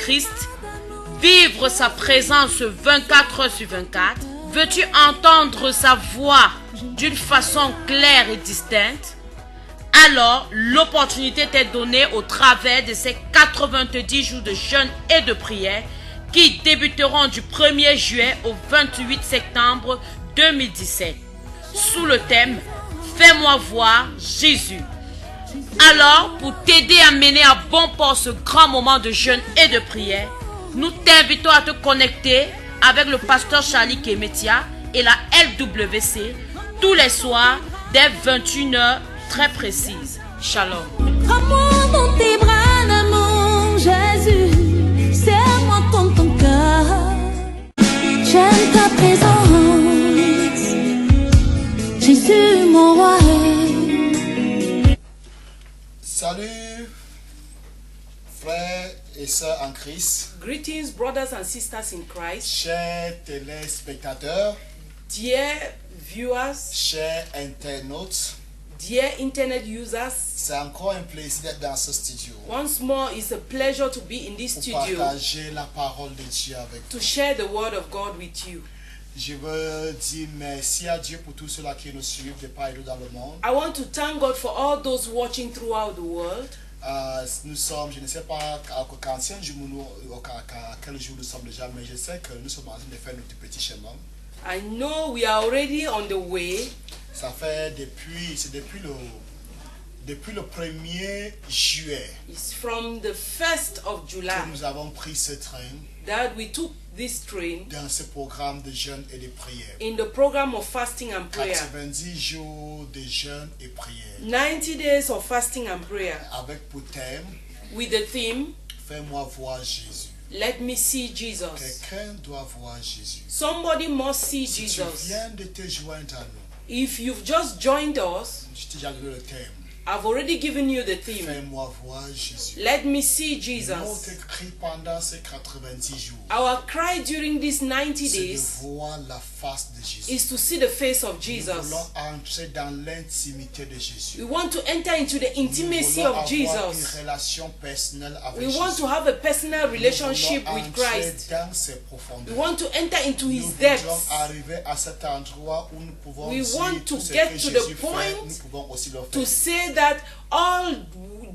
Christ, vivre sa présence 24 heures sur 24? Veux-tu entendre sa voix d'une façon claire et distincte? Alors, l'opportunité t'est donnée au travers de ces 90 jours de jeûne et de prière qui débuteront du 1er juillet au 28 septembre 2017, sous le thème « Fais-moi voir Jésus ». Alors, pour t'aider à mener à bon port ce grand moment de jeûne et de prière, nous t'invitons à te connecter avec le pasteur Charlie Kemetia et la LWC tous les soirs dès 21h très précises. Shalom. Prends-moi dans tes bras, mon Jésus, serre-moi comme ton cœur. J'aime ta présence, Jésus mon roi. Salut, frères et sœurs en Christ. Greetings, brothers and sisters in Christ. Chers téléspectateurs, Dear viewers, chers internautes, dear internet users, c'est encore un plaisir d'être dans ce studio once more it's a pleasure to be in this pour studio partager la parole de Dieu avec to vous. share the word of God with you. Je veux dire merci à Dieu pour tous ceux-là qui nous suivent de part et d'autre dans le monde. I want to thank God for all those watching throughout the world. Nous sommes, je ne sais pas à quel jour nous sommes déjà, mais je sais que nous sommes en train de faire notre petit chemin. I know we are already on the way. Ça fait depuis le 1er juillet It's from the 1st of July que nous avons pris ce train that we took this train dans ce programme de jeûne et de prière. in the program of fasting and prayer. 90 jours de jeûne et prière. 90 days of fasting and prayer Avec pour thème, with the theme, fais-moi voir Jésus. Let me see Jesus. Quelqu'un doit voir Jésus. Somebody must see Si tu Jesus. viens de te joindre à nous, If you've just joined us, je t'ai déjà donné le thème. I've already given you the theme. Fais-moi voir Jésus. Let me see Jesus. Notre cri pendant ces 90 jours, Our cry during these 90 c'est de days voir la face de Jésus. is to see the face of Nous Jesus. voulons entrer dans l'intimité de Jésus. We want to enter into the intimacy Nous of voulons avoir Jesus. une relation personnelle avec We Jésus. want to have a personal relationship Nous voulons with entrer Christ. dans ses We profondeurs. want to enter into Nous His voulons depths. arriver à cet endroit où nous pouvons We dire want tout to ce get que to the Jésus fait, point nous pouvons aussi le To faire. say that all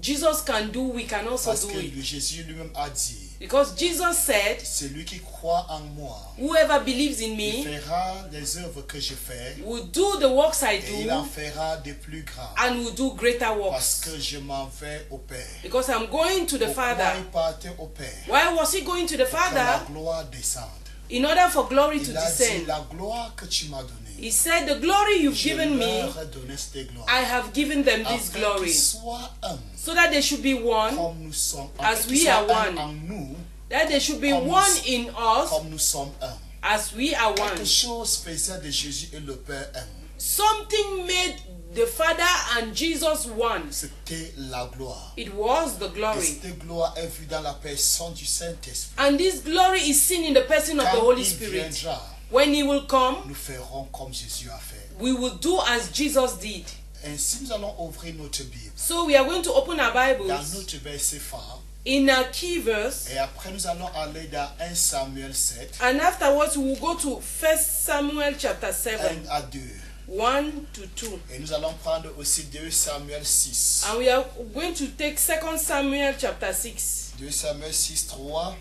Jesus can do, we can also Parce do que it. Jésus lui-même a dit, Because Jesus said, celui qui croit en moi, whoever believes in il me fera les œuvres que je fais will do the works I et il en do fera de plus grands. and will do greater Parce works. que je m'en vais au Père. Because I'm going to the Pourquoi Father. il partait au Père? Why was he going to the Que la Father? gloire descende. In order for glory to Il a dit, descend. la gloire que tu m'as donnée, He said, the glory you've je given me, leur ai donné cette gloire. I have given them this Afin glory. qu'ils soient un, So that they should be one, comme nous sommes. as Afin qu'ils we soient are un one. en nous, that they should be Comme one nous- in us, comme nous sommes un. as we are one. Quelque chose faisait de Jésus et le Père un. Something made the Father and Jesus one. C'était la gloire. It was the Et glory. cette gloire est vue dans la personne du Saint-Esprit. And this glory is seen in the person of the Quand Holy il Spirit. viendra, When he will come, nous ferons comme Jésus a fait. we will do as Jesus did. Ainsi, nous allons ouvrir notre Bible So we are going to open our dans Bibles notre verset phare. in a key verse. Et après, nous allons aller dans 1 Samuel 7, And afterwards, we will go to 1 Samuel chapter 1 7, à 2. 1 to 2. Et nous allons prendre aussi 2 Samuel 6. And we are going to take 2 Samuel chapter 6, 2 Samuel 6, 3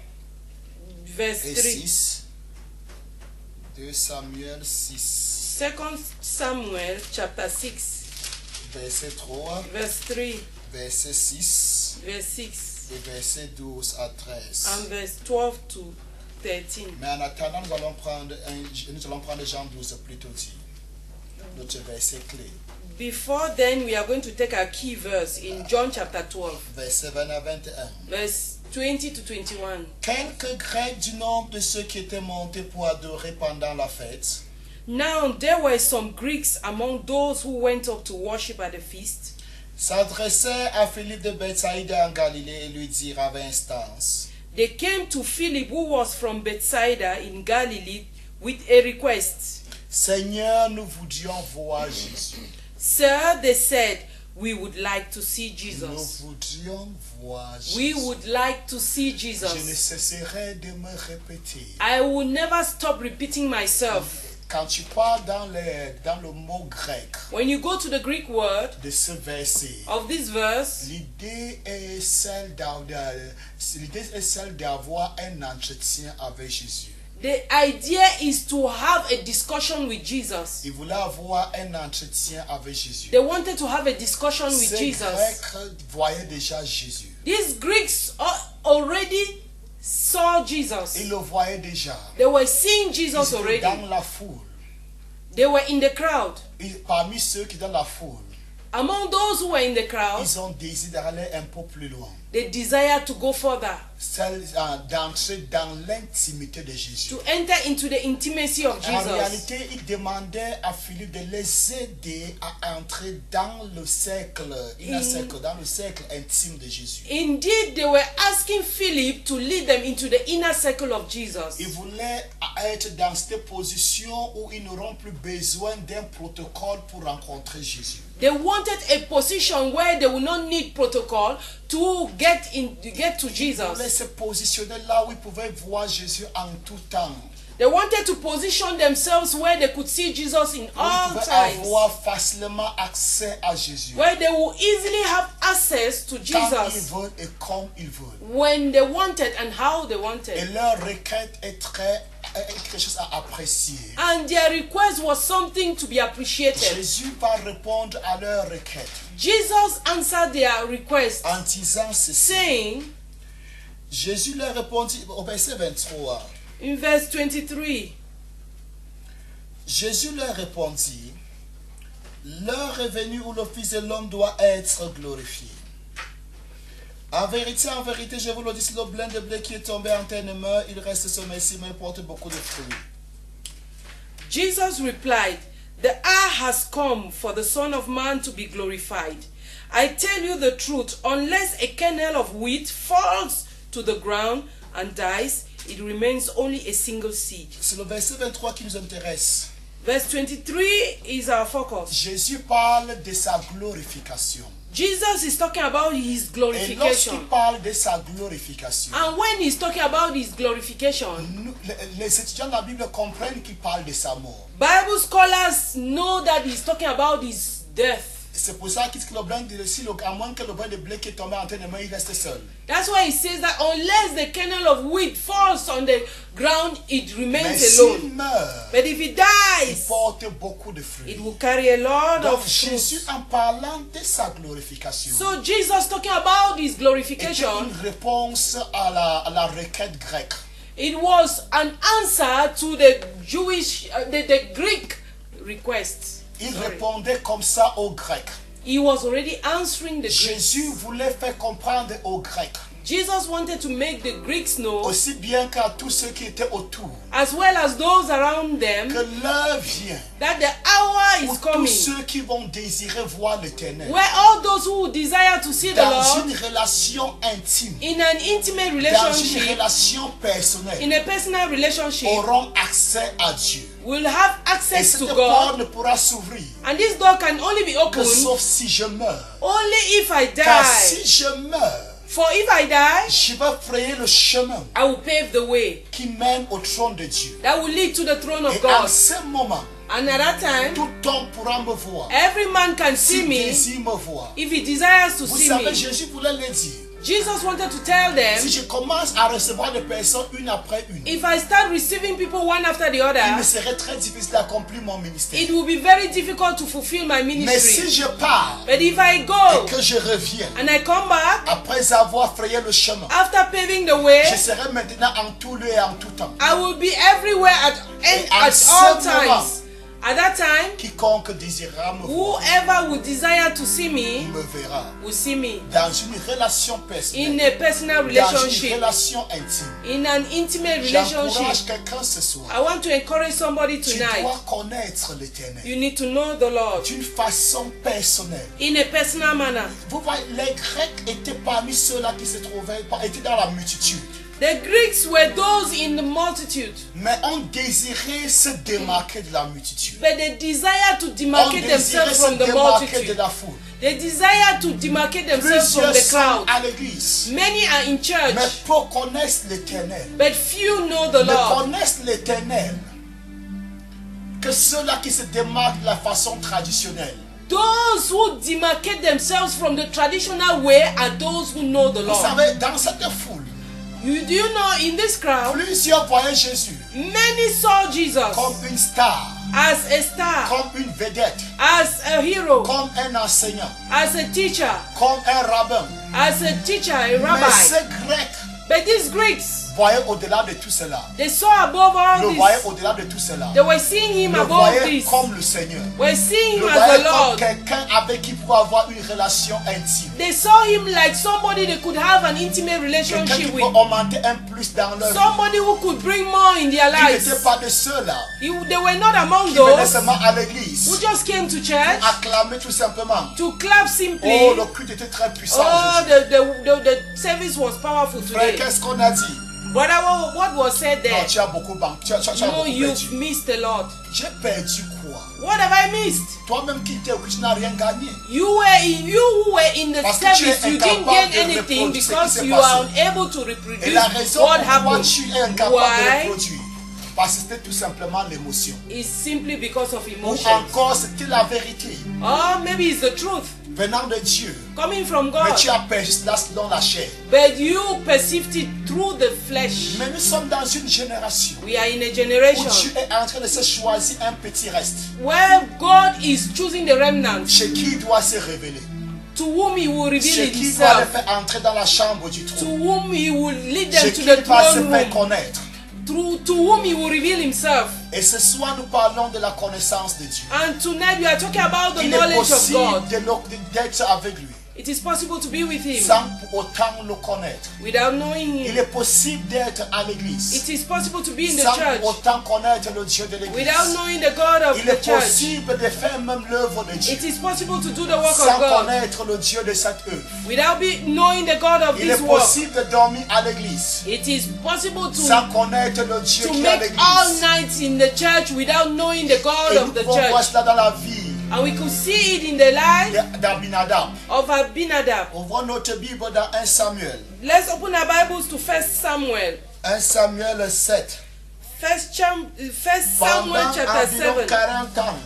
verse et 3. 6. 2 Samuel 6, 2 Samuel chapter 6, verset 3, verse 3, verset 6 verse 6, et verset 12 à 13. and verse 12 to 13. Mais en attendant, nous allons prendre Jean 12 plutôt dit. Notre verset clé. Before then, we are going to take our key verse in John chapter 12, Verset 20 à 21. verse 20 to 21. Quelques Grecs du nombre de ceux qui étaient montés pour adorer pendant la fête Now there were some Greeks among those who went up to worship at the feast, s'adressaient à Philippe de Bethsaïda en Galilée et lui dirent avec instance, they came to Philip, who was from Bethsaida in Galilee, with a request. Seigneur, nous voudrions voir Jésus. Sir, they said, we would like to see Nous Jesus. voudrions voir We Jésus. would like to see Je ne Jesus. cesserai de me répéter. I will never stop repeating myself. Quand tu parles dans le mot grec When you go to the Greek word de ce verset, of this verse, l'idée est celle d'avoir un entretien avec Jésus. the idea is to have a discussion with Jesus. Ils voulaient avoir un entretien avec Jésus. They wanted to have a discussion with Ces Jesus. Grecs voyaient déjà Jésus. These Greeks already saw Jesus. Ils le voyaient déjà. They were seeing Ils Jesus étaient already. dans la foule. They were in the crowd. Parmi ceux qui étaient dans la foule, Among those who were in the crowd, ils ont décidé d'aller un peu plus loin. they desired to go further, D'entrer dans l'intimité de Jésus. to enter into the intimacy of En Jesus. réalité, il demandait à Philippe de les aider à entrer dans le cercle, dans le cercle intime de Jésus. Indeed, they were asking Philip to lead them into the inner circle of Jesus. Ils voulaient être dans cette position où ils n'auront plus besoin d'un protocole pour rencontrer Jésus. They wanted a position where they would not need protocol to get to Ils voulaient Jesus. se positionner là où ils pouvaient voir Jésus en tout temps. They wanted to position themselves where they could see Jesus in Où ils all pouvaient times, avoir facilement accès à Jésus. where they will easily have access to Quand ils Jesus veulent et comme ils veulent. when they wanted and how they Et wanted. leur requête est quelque chose à apprécier. And their request was something to be appreciated. Jésus va répondre à leur requête Jesus answered their request, en disant ceci. saying Jésus leur répondit au verset 23. in verse 23, Jésus leur répondit, l'heure est venue où le Fils de l'homme doit être glorifié. En vérité, je vous le dis, si le blé de blé qui est tombé en terre ne meurt, il reste sommeil, mais il porte beaucoup de fruits. Jesus replied, "The hour has come for the Son of Man to be glorified. I tell you the truth, unless a kernel of wheat falls to the ground and dies, it remains only a single seed." C'est le verset 23 qui nous intéresse. Verse 23 is our focus. Jésus parle de sa glorification. Jesus is talking about his Et lorsqu'il glorification. parle de sa glorification, And when he's talking about his glorification, les étudiants de la Bible comprennent qu'il parle de sa mort. Bible scholars know that he's talking about his death. C'est pour ça qu'il dit que le brin de à moins que le brin de blé qui est tombé en terre ne meurt, il reste seul. That's why he says that unless the kernel of wheat falls on the ground, it Mais remains s'il alone. meurt, But if it il dies, porte beaucoup de fruits. it will carry a lot Donc of Jésus, fruits. en parlant de sa glorification, So Jesus talking about his était glorification, une réponse à la requête grecque. it was an answer to the Jewish, the Greek request. Il Sorry. répondait comme ça aux Grecs. He was already answering the Greeks. Jésus voulait faire comprendre aux Grecs, Jesus wanted to make the Greeks know, aussi bien qu'à tous ceux qui étaient autour, as well as those around them, que l'heure vient that the hour is où tous coming ceux qui vont désirer voir l'Éternel where all those who desire to see the dans Lord une relation intime, in an intimate dans une relationship, relation personnelle, in a personal relationship, auront accès à Dieu. will have Et access cette to porte God. ne pourra s'ouvrir And this door can only be que opened sauf si je meurs. only if I Car die. si je meurs, For if I die, je vais frayer le chemin I will pave the way qui mène au trône de Dieu. that will lead to the throne of Et en God. ce moment, And at that time, tout homme pourra me voir. every man can see S'il me désire me voir. if he desires to Vous see savez, me. Jésus voulait le dire. Jesus wanted to tell Si them, je commence à recevoir des personnes une après une, if I start receiving people one after the il me other, serait très difficile d'accomplir mon ministère. it will be very difficult to fulfill my Mais si ministry. je pars But if I et go que je reviens, and I come back après avoir frayé le chemin, after paving the way, je serai maintenant en tout lieu et en tout temps. I will be everywhere at all times. At that time, Quiconque désirera me voir whoever would desire to see me me verra. will see me Dans une relation in personnelle, a personal dans une relationship, relation intime. in an intimate relationship. J'encourage quelqu'un ce soir. I want to encourage somebody Tu tonight. dois connaître l'Éternel You need to know the Lord d'une façon personnelle. in a personal manner. Vous voyez, les Grecs étaient parmi ceux-là qui se trouvaient, étaient dans la multitude. The Greeks were those in the multitude, Mais on désirait se démarquer de la multitude. but they desired to On demarcate désirait themselves se from the démarquer de multitude. la foule. They desire to demarcate themselves from Plusieurs the sont crowd. à l'église. Many are in Mais church, peu connaissent l'Éternel. but few know the Ne Lord. connaissent l'Éternel que ceux-là qui se démarquent de la façon traditionnelle. Those who demarcate themselves from the traditional way are those who know the Vous Lord. savez, dans cette foule, Do you know in this crowd, plusieurs voyaient Jésus many saw Jesus comme une star, as a star, comme une vedette, as a hero, comme un enseignant, as a teacher, comme un rabbin. as a teacher, a Mais rabbi. ces Grecs But these Greeks, voyaient au-delà de tout cela. they saw above all Le voyaient this. au-delà de tout cela. They were seeing him Le above voyaient this. comme le Seigneur. Were seeing Le him as voyaient the comme Lord. quelqu'un avec qui pourrait avoir une relation intime. They saw him like somebody they could have an intimate Quelqu'un qui relationship peut with. augmenter un plus dans leur vie. Somebody who could bring more in their Ils lives. n'étaient pas de ceux-là They were not among qui venaient those seulement à who l'église just came to church acclamer tout simplement. to clap Oh, simply. le culte était très puissant Oh, aujourd'hui. the service was powerful Frère, today. qu'est-ce qu'on a dit? Brother, what was said Non, there? tu as beaucoup, tu as No, beaucoup you've perdu. missed a lot. J'ai perdu quoi? What have I missed? Toi-même qui t'es tu n'as rien gagné. You who were in the Parce que tu service, es you didn't incapable gain de anything reproduire ce qui because s'est you passé. are unable to Et reproduce la raison what pourquoi happened. tu es incapable de Why? reproduire, parce que c'était tout simplement l'émotion. Is simply because of Ou emotions. encore c'était la vérité Or maybe it's the truth venant de Dieu. coming from Mais God. tu as perdu cela selon la chair. But you perceived it through the flesh. Mais nous sommes dans une génération We are in a où generation Dieu est en train de se choisir un petit reste where God is choosing the remnant chez qui il doit se révéler, to whom He will reveal chez qui il doit les Himself, faire entrer dans la chambre du to trône, whom He will lead chez them qui to the il va se throne faire room, connaître. to whom He will reveal Himself. Et ce soir, nous parlons de la connaissance de Dieu. And tonight we are talking about the Il est knowledge of God. possible d'être avec lui It is possible to be with Him sans pour autant le connaître. without knowing Il Him. est possible d'être à l'église It is possible to be in the sans church pour autant connaître le Dieu de l'église. without knowing the God of Il the est church. possible de faire même l'œuvre de Dieu It is possible to do the work sans of God connaître le Dieu de cette œuvre. without knowing the God of Il this est work. possible de dormir à l'église It is possible sans connaître le Dieu to qui est à make all l'église. nights in the church without knowing the God Et of nous the pouvons voir church. cela dans la vie And we could see it in the life d'Abinadab. of Abinadab. Ouvrons notre Bible dans 1 Samuel. Let's open our Bibles to 1 Samuel. 1 Samuel 7. First Samuel Pendant chapter environ 7. 40 ans,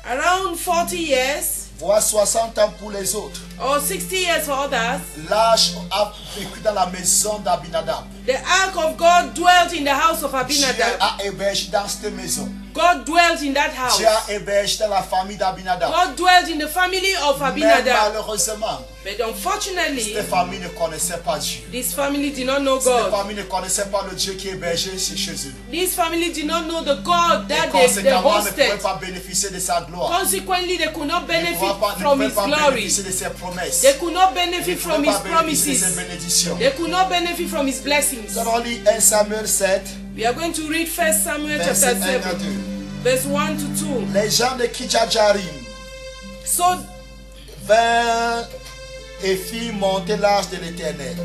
Around 40 years voire 60 ans pour les autres, or 60 years for others, l'âge a vécu dans la maison d'Abinadab. the ark of God dwelt in the house of Dieu Abinadab. a hébergé dans cette maison. God dwelt in that house. Dieu a hébergé dans la famille d'Abinadab. God dwelt in the family of Mais Abinadab. malheureusement, But unfortunately, cette famille ne connaissait pas Dieu. this family did not know Cette God. famille ne connaissait pas le Dieu qui hébergeait chez eux. This family did not know the God Et that they conséquemment, ne pouvait hosted. pas bénéficier de sa gloire. Consequently, they could not Ne benefit pouvait from His pas glory. bénéficier de ses promesses. They could not Ne benefit pouvait from His pas bénéficier de ses promises. bénédictions. They could not benefit from His blessings. Nous allons lire 1 Samuel 7, We are going to read 1 Samuel verset chapter 1 à 2. 7, verse 1 to 2. Les gens de Kijajarim So vinrent et firent monter l'arche de l'Éternel.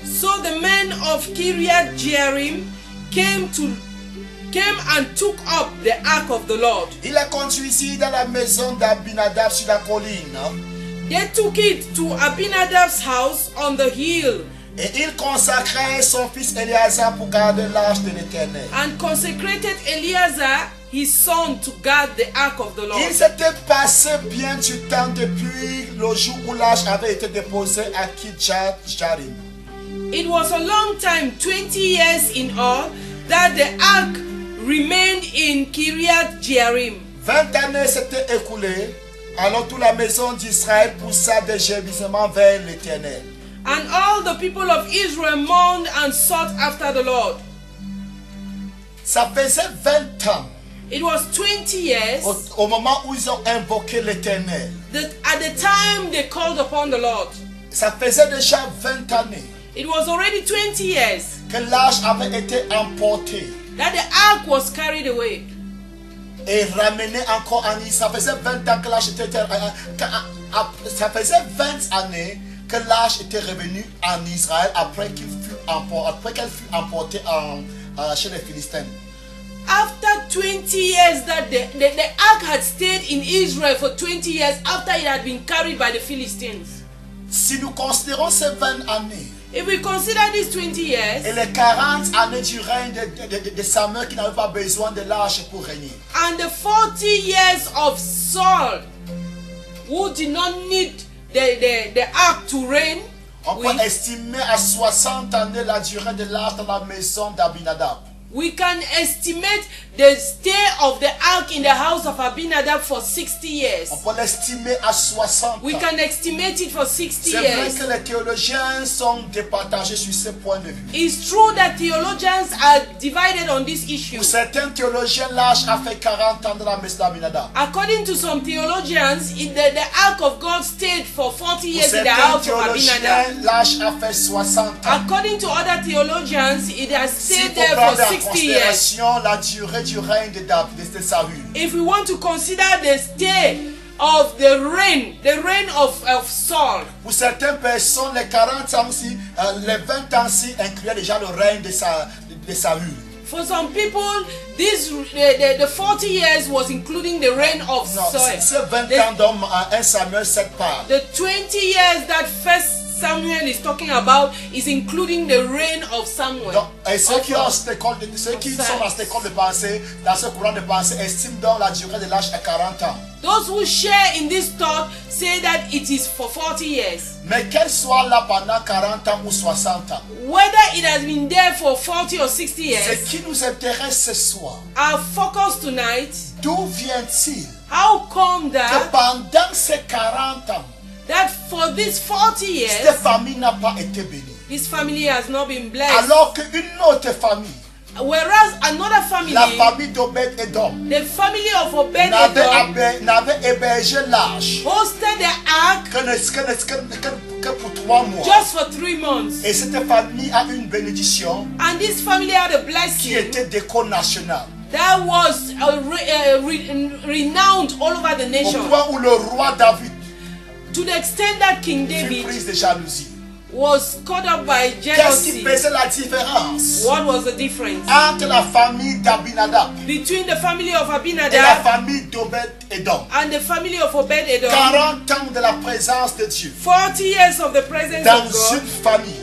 So the men of Kiriath Jearim came and took up the ark of the Lord. Il la conduisit dans la maison d'Abinadab sur la colline. They took it to Abinadab's house on the hill Et il consacrait son fils Éléazar pour garder l'arche de l'Éternel. and consecrated Eleazar, his son, to guard the ark of the Lord. Il s'était passé bien du temps depuis le jour où l'arche avait été déposée à Kijajarim. It was a long time, 20 years in all, that the ark remained in Kiriath Jearim. 20 années s'étaient écoulées, alors toute la maison d'Israël poussa des gémissements vers l'Éternel. And all the people of Israel mourned and sought after the Lord. Ça faisait 20 ans It was 20 years au moment où ils ont invoqué l'Éternel. that at the time they called upon the Lord. Ça faisait déjà 20 années It was already 20 years que l'arche avait été emportée that the ark was carried away. et ramenée encore en Israël. Ça faisait 20 ans que l'arche était... Ça faisait 20 années que l'arche était revenue en Israël après qu'elle fut emportée chez les Philistins. After 20 years that the ark had stayed in Israel for 20 years after it had been carried by the Philistines. Si nous considérons ces 20 années If we consider these 20 years et les 40 années du règne de Samuel qui n'avait pas besoin de l'arche pour régner, and the 40 years of Saul who did not need the ark to reign, on peut estimer à 60 années la durée de l'arche dans la maison d'Abinadab. we can estimate the stay of the ark in the house of Abinadab for 60 years. On peut l'estimer à 60 We ans. can estimate it for 60 C'est vrai years. que les théologiens sont départagés sur ce point de vue. It's true that theologians are divided on this issue. Pour certains théologiens, l'arche a fait 40 ans dans la maison d'Abinadab. According to some theologians, the ark of God stayed for 40 Pour years in the certains house of Abinadab. théologiens, l'arche a fait 60 ans. According to other theologians, it has Si stayed vous there prenez for en 60 years. considération la durée du règne de Saül, If we want to consider the stay of the reign of Saul, pour certaines personnes, les 40 ans ci, les 20 ans ci incluaient déjà le règne de Saül. for some people, the 40 years was including the reign of Non, Saul. c'est 20 ans dont 1 Samuel 7 parle. The 20 years that First Samuel is talking about is including the reign of Samuel. Donc, et ceux qui, Of- ceux qui sont dans cette école de pensée, dans ce courant de pensée, estiment donc la durée de l'âge à 40 ans. Those who share in this thought say that it is for 40 years. Mais qu'elle soit là pendant 40 ans ou 60 ans, Whether it has been there for 40 or 60 ce years, qui nous intéresse ce soir, our focus tonight, d'où vient-il how come que that pendant ces 40 ans, for these 40 cette years, famille n'a pas été bénie? this family has not been blessed, Alors qu'une autre famille, whereas another family, la famille d'Obed-Edom, the family of Obed-Edom, n'avait hébergé l'arche hosted the ark que pour 3 mois. just for 3 months. Et cette famille a une bénédiction And this family had a qui blessing était d'école nationale. that was renowned all over the Au nation, point où le roi David to the extent that King fut David prise de jalousie. was caught up by Qu'est-ce qui jealousy. faisait la différence What was the difference entre la famille d'Abinadab between the family of et la Abinadab famille d'Obed-Edom? and the family of Obed-Edom? 40 ans de la présence de Dieu 40 years of the presence dans of God une famille.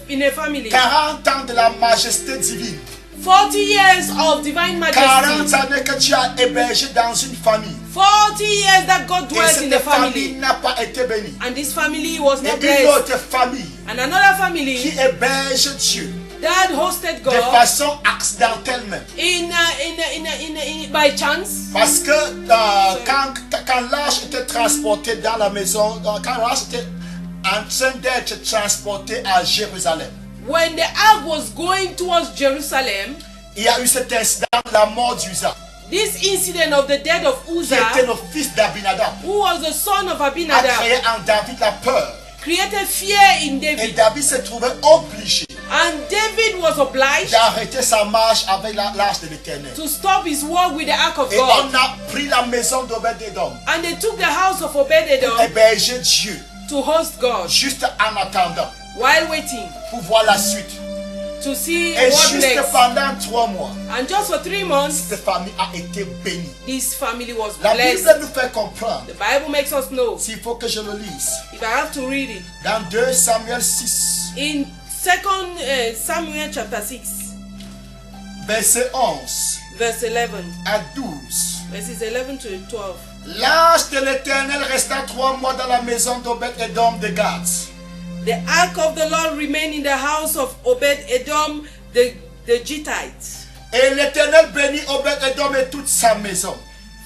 in a family. 40 ans de la majesté divine. 40 years of divine 40 majesty. années que tu as hébergé dans une famille. 40 years that God Et dwells in cette the famille family. n'a pas été bénie. And this family was Et not une blessed. autre famille And another qui family héberge Dieu that hosted de God façon accidentelle même. by chance. Parce que quand l'arche était transporté dans la maison, quand l'arche était en train d'être transporté à Jérusalem, When the ark was going towards Jerusalem, il y a eu cet incident, la mort d'Uza, this incident of the death of qui était Uzzah, le fils d'Abinadab, who was the son of a Abinadab, créé en David la peur. created fear in Et David. David s'est trouvé obligé And David was obliged d'arrêter sa marche avec l'arche de l'Éternel. to stop his walk with the ark of Et God. on a pris la maison d'Obed-Edom, And they took the house of Obed-Edom héberger Dieu, to host God juste en attendant, while waiting pour voir la suite. to see Et what juste next. pendant 3 mois, And just for 3 months, cette famille a été bénie. this family was La blessed. Bible nous fait comprendre, The Bible makes us know, s'il faut que je le lise, if I have to read it, dans 2 Samuel 6, in 2 Samuel chapter 6, verset 11 verse 11, à 12. verses 11 to 12. L'arche de l'Éternel resta 3 mois dans la maison d'Obed-Edom de Gath. The ark of the Lord remained in the house of Obed-Edom the Gittite Et l'Éternel bénit Obed-Edom et toute sa maison.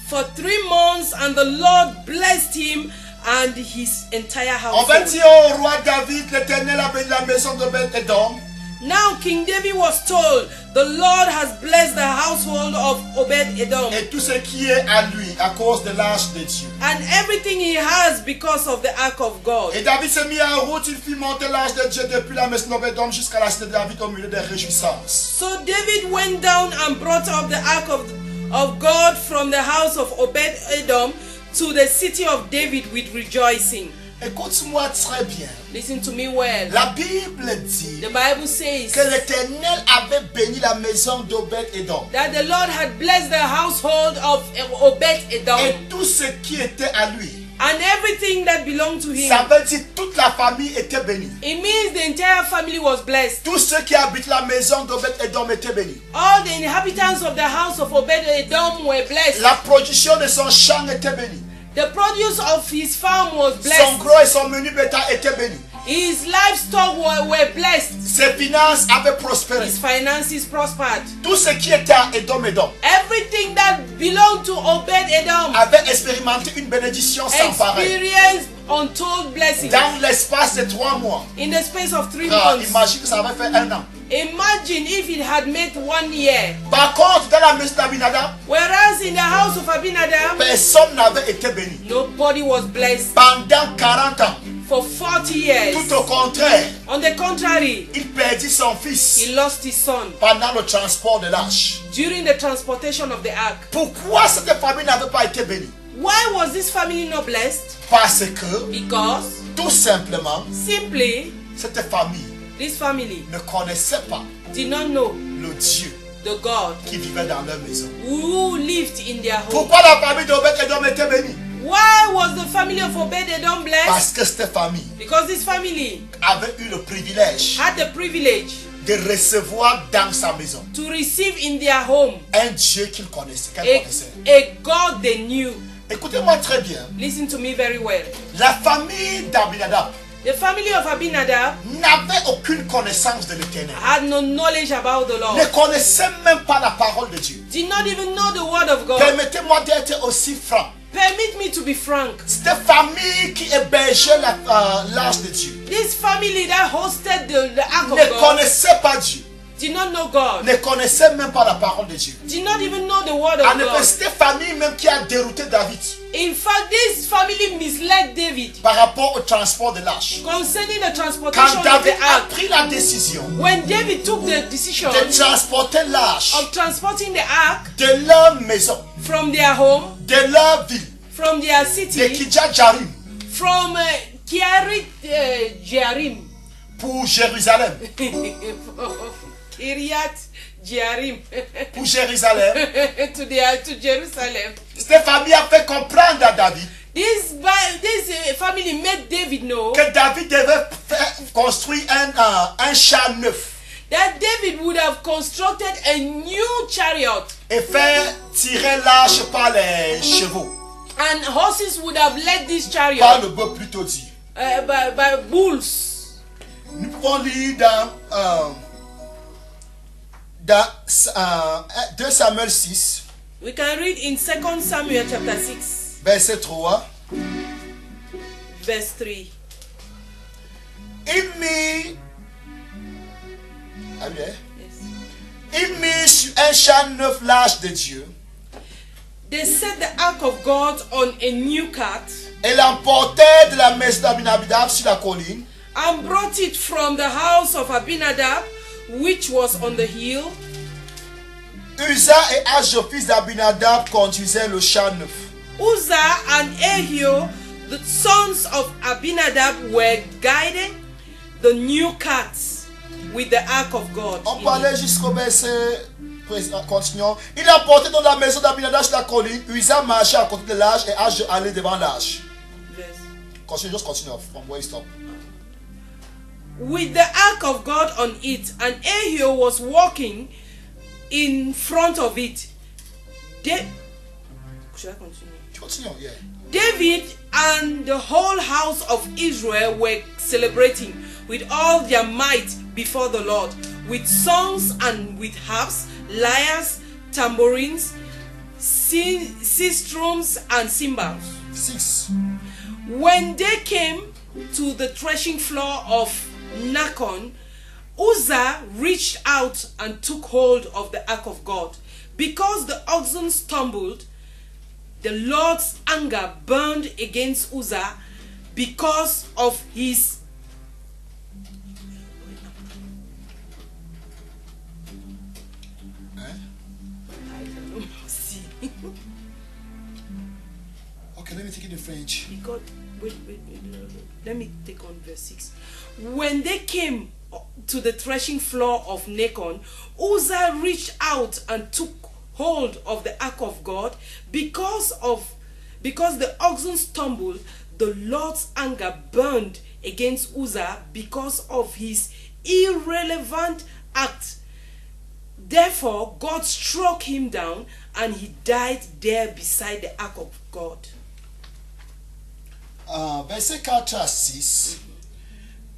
for 3 months, and the Lord blessed him and his entire On va household. dire au roi David, l'Éternel a béni la maison d'Obed-Edom. Now King David was told, the Lord has blessed the household of Obed-Edom Et tout ce qui est à lui à cause de l'arche de Dieu. and everything he has because of the ark of God. Et David s'est mis en route, il fit monter l'arche de Dieu depuis la maison d'Obed-Edom jusqu'à la cité de David au milieu des réjouissances. So David went down and brought up the ark of God from the house of Obed-Edom to the city of David with rejoicing. Écoute-moi très bien. Listen to me well. La Bible dit The Bible says que l'Éternel avait béni la maison d'Obed-Édom that the Lord had blessed the household of Obed-Edom et tout ce qui était à lui. and everything that belonged to him. Ça veut dire toute la famille était bénie. It means the entire family was blessed. Tous ceux qui habitent la maison d'Obed-Édom étaient bénis. All the inhabitants of the house of Obed-Edom were blessed. La production de son champ était bénie. The produce of his farm was Son blessed. gros et son menu bétail étaient bénis. His livestock were blessed. Ses finances avaient prospéré. His finances prospered. Tout ce qui était à Édom Everything that belonged to Obed-Edom avait expérimenté une bénédiction sans pareil. experienced untold blessings Dans l'espace de 3 mois. in the space of 3 Ah, months. imagine que ça avait fait 1 an. Imagine if it had made 1 year. Par contre, dans la maison d'Abinadab, Whereas in the house of Abinadab, personne n'avait été béni. nobody was blessed Pendant 40 ans. for 40 years. Tout au contraire, On the contrary, il perdit son fils he lost his son pendant le transport de l'arche. during the transportation of the ark. Pourquoi cette famille n'avait pas été bénie? Why was this family not blessed? Parce que, Because tout simplement, simply cette famille this family ne connaissait pas did not know le Dieu the God qui vivait dans leur maison. who lived in their home. Pourquoi la famille d'Obed-Édom était bénie? Why was the family of Obed-Edom blessed? Parce que cette famille Because this family avait eu le privilège had the privilege de recevoir dans sa maison to receive in their home un Dieu qu'ils connaissaient, qu'elle connaissait. a God they knew. Écoutez-moi très bien. Listen to me very well. La famille d'Abinadab The family of Abinadab n'avait aucune connaissance de l'Éternel. had no knowledge about the Ne Lord. connaissait même pas la parole de Dieu. Did not even know the word of God. Permettez-moi d'être aussi franc. Permit me to be frank. Cette famille qui hébergeait l'arche de Dieu This family that hosted the ark of ne God connaissait pas Dieu. did not know God. Ne connaissait même pas la parole de Dieu. Did not even know the word of En effet, God. c'était famille même qui a dérouté David In fact, this family misled David par rapport au transport de l'arche. concerning the transportation Quand of David the a ark. pris la décision When David took the decision de transporter l'arche of transporting the ark de leur maison, from their home, de leur ville, from their de city, Kidja-Jarim from Kiarit Jearim, pour Jérusalem, Kiryat Jearim, pour Jérusalem, to Jerusalem. cette famille a fait comprendre à David This family made David know que David devait construire un char neuf that David would have constructed a new chariot et faire tirer l'arche par les chevaux, and horses would have led this par chariot le bœuf plutôt dit. by bulls. Nous pouvons lire dans 2 Samuel 6, We can read in 2 Samuel chapter 6, verset 3. verse 3. Il mit, ah bien, Yes. il mit sur un char neuf l'arche de Dieu They set the ark of God on a new cart et l'emportait de la maison d'Abinadab sur la colline. and brought it from the house of Abinadab, which was on the hill. Uza et Ahio, fils d'Abinadab, conduisaient le char neuf. Uzzah and Ahio, the sons of Abinadab, were guiding the new carts with the ark of God. On in parlait it. jusqu'au verset. Continuons. Il emportait dans la maison d'Abinadab sur la colline. Uza marchait à côté de l'arche et Ahio allait devant l'arche. Verse. Continue, just continue from where you stop. With the ark of God on it, and Ahio was walking in front of it. Should I continue? Continue, yeah. David and the whole house of Israel were celebrating with all their might before the Lord, with songs and with harps, lyres, tambourines, sistrums, and cymbals. 6. When they came to the threshing floor of Nakon, Uzzah reached out and took hold of the ark of God. Because the oxen stumbled, the Lord's anger burned against Uzzah because of his Okay, let me take it in French. Let me take on verse 6. When they came to the threshing floor of Nacon, Uzzah reached out and took hold of the ark of God. Because the oxen stumbled, the Lord's anger burned against Uzzah because of his irrelevant act. Therefore, God struck him down and he died there beside the ark of God. Verset 4 à 6.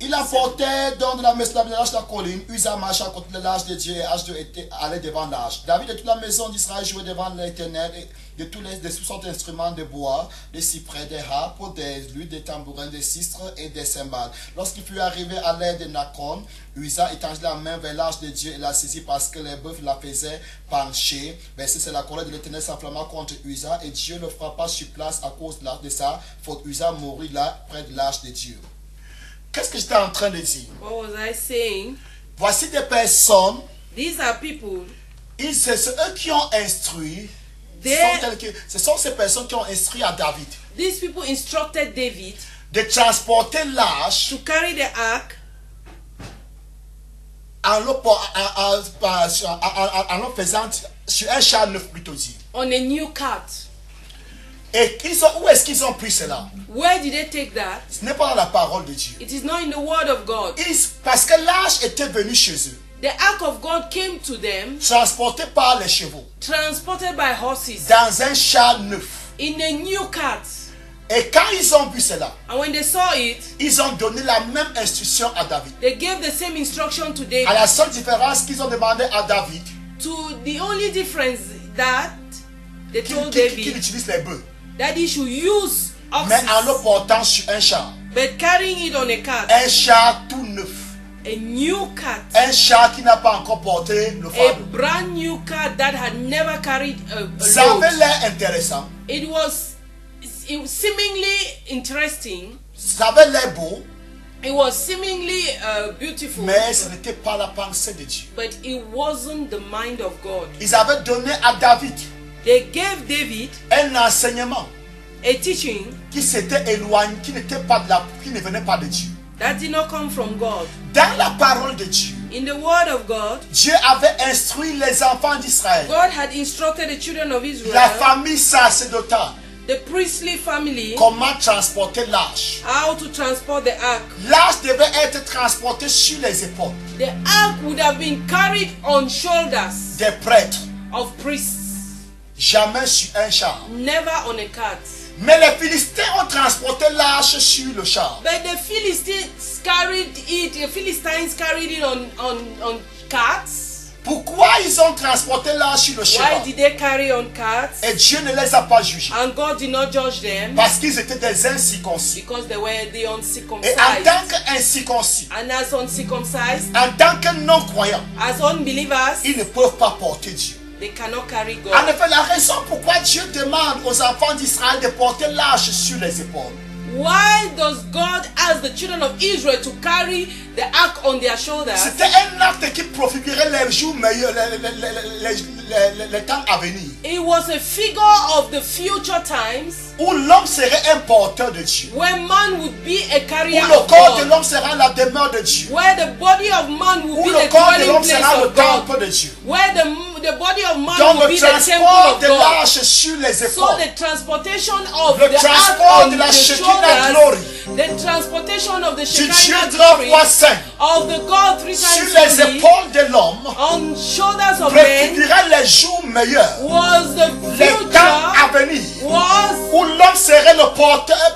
Il apportait donc de la maison de la colline. Uzzah marcha contre le large de Dieu et H2 était allé devant l'arche. David et toute la maison d'Israël jouaient devant l'Éternel de tous les sortes d'instruments de bois, des cyprès, des harpes, des luttes, des tambourins, des sistres et des cymbales. Lorsqu'il fut arrivé à l'aide de Nacon, Uzzah étendit la main vers l'arche de Dieu et la saisit parce que les bœufs la faisaient pencher. Verset, c'est la colère de l'Éternel s'enflamma contre Uzzah et Dieu le frappa sur place à cause de sa faute. Uzzah mourut là près de l'arche de Dieu. Qu'est-ce que j'étais en train de dire? What was I saying? Voici des personnes, These are people. c'est eux qui ont instruit. Ce sont ces personnes qui ont instruit à David These people instructed David de transporter l'arche to carry the ark en le faisant sur un char neuf plutôt dit. on a new cart. Et où est-ce qu'ils ont pris cela? Where did they take that? Ce n'est pas dans la parole de Dieu. It is not in the word of God. Parce que l'arche était venue chez eux, The ark of God came to them, transportée par les chevaux, transported by horses, dans un char neuf. in a new cart. Et quand ils ont vu cela, And when they saw it, ils ont donné la même instruction à David. they gave the same instruction to David. À la seule différence qu'ils ont demandé à David To the only difference that they told qu'il David utilise les bœufs, that he should use mais en le oxen, portant sur un char. but carrying it on a cart, Un char tout neuf. a new cart, Un char qui n'a pas encore porté le a fardeau. brand new cart that had never carried a Ça load. avait l'air intéressant. It was seemingly interesting. Ça avait l'air beau. It was seemingly beautiful, Mais ce n'était pas la pensée de Dieu. but it wasn't the mind of God. Ils avaient donné à David They gave David un enseignement a teaching qui s'était éloigné, qui ne venait pas de Dieu. that did not come from God. Dans la parole de Dieu, In the word of God, Dieu avait instruit les enfants d'Israël, God had instructed the children of la Israel, famille sacerdotale, the priestly family, comment transporter l'arche. how to transport the ark. L'arche devait être transportée sur les épaules The ark would have been carried on shoulders des prêtres, of priests, jamais sur un char. never on a cart. Mais les Philistins ont transporté l'arche sur le char. But the Philistines carried it on carts. Pourquoi ils ont transporté l'arche sur le Why char? did they carry on carts? Et Dieu ne les a pas jugés. And God did not judge them Parce qu'ils étaient des incirconcis. because they were the Et en uncircumcised. tant qu'incirconcis, And as uncircumcised, en tant que non-croyants, as unbelievers, ils ne peuvent pas porter Dieu. they cannot carry En God. effet, la raison pourquoi Dieu demande aux enfants d'Israël de porter l'arche sur les épaules, Why does God ask the children of Israel to carry the ark on their shoulders? c'était un acte qui préfigurait les jours meilleurs, les temps à venir, It was a figure of the future times où l'homme serait un porteur de Dieu, when man would be a où carrier le of corps de God, l'homme sera la demeure de Dieu, where the body of man où would be le the corps de dwelling l'homme place sera le of God, temple de Dieu. where the body of man Donc would le be the temple transport of de God. l'arche sur les So épaules, the transportation of Le the transport ark on de la the Shekinah shoulders, glory, the transportation of the du Dieu Shekinah trois glory fois saint, of the God three sur times les holy épaules de l'homme, on shoulders of men préfigurait les jours meilleurs, was the les temps à future, venir, was où l'homme serait le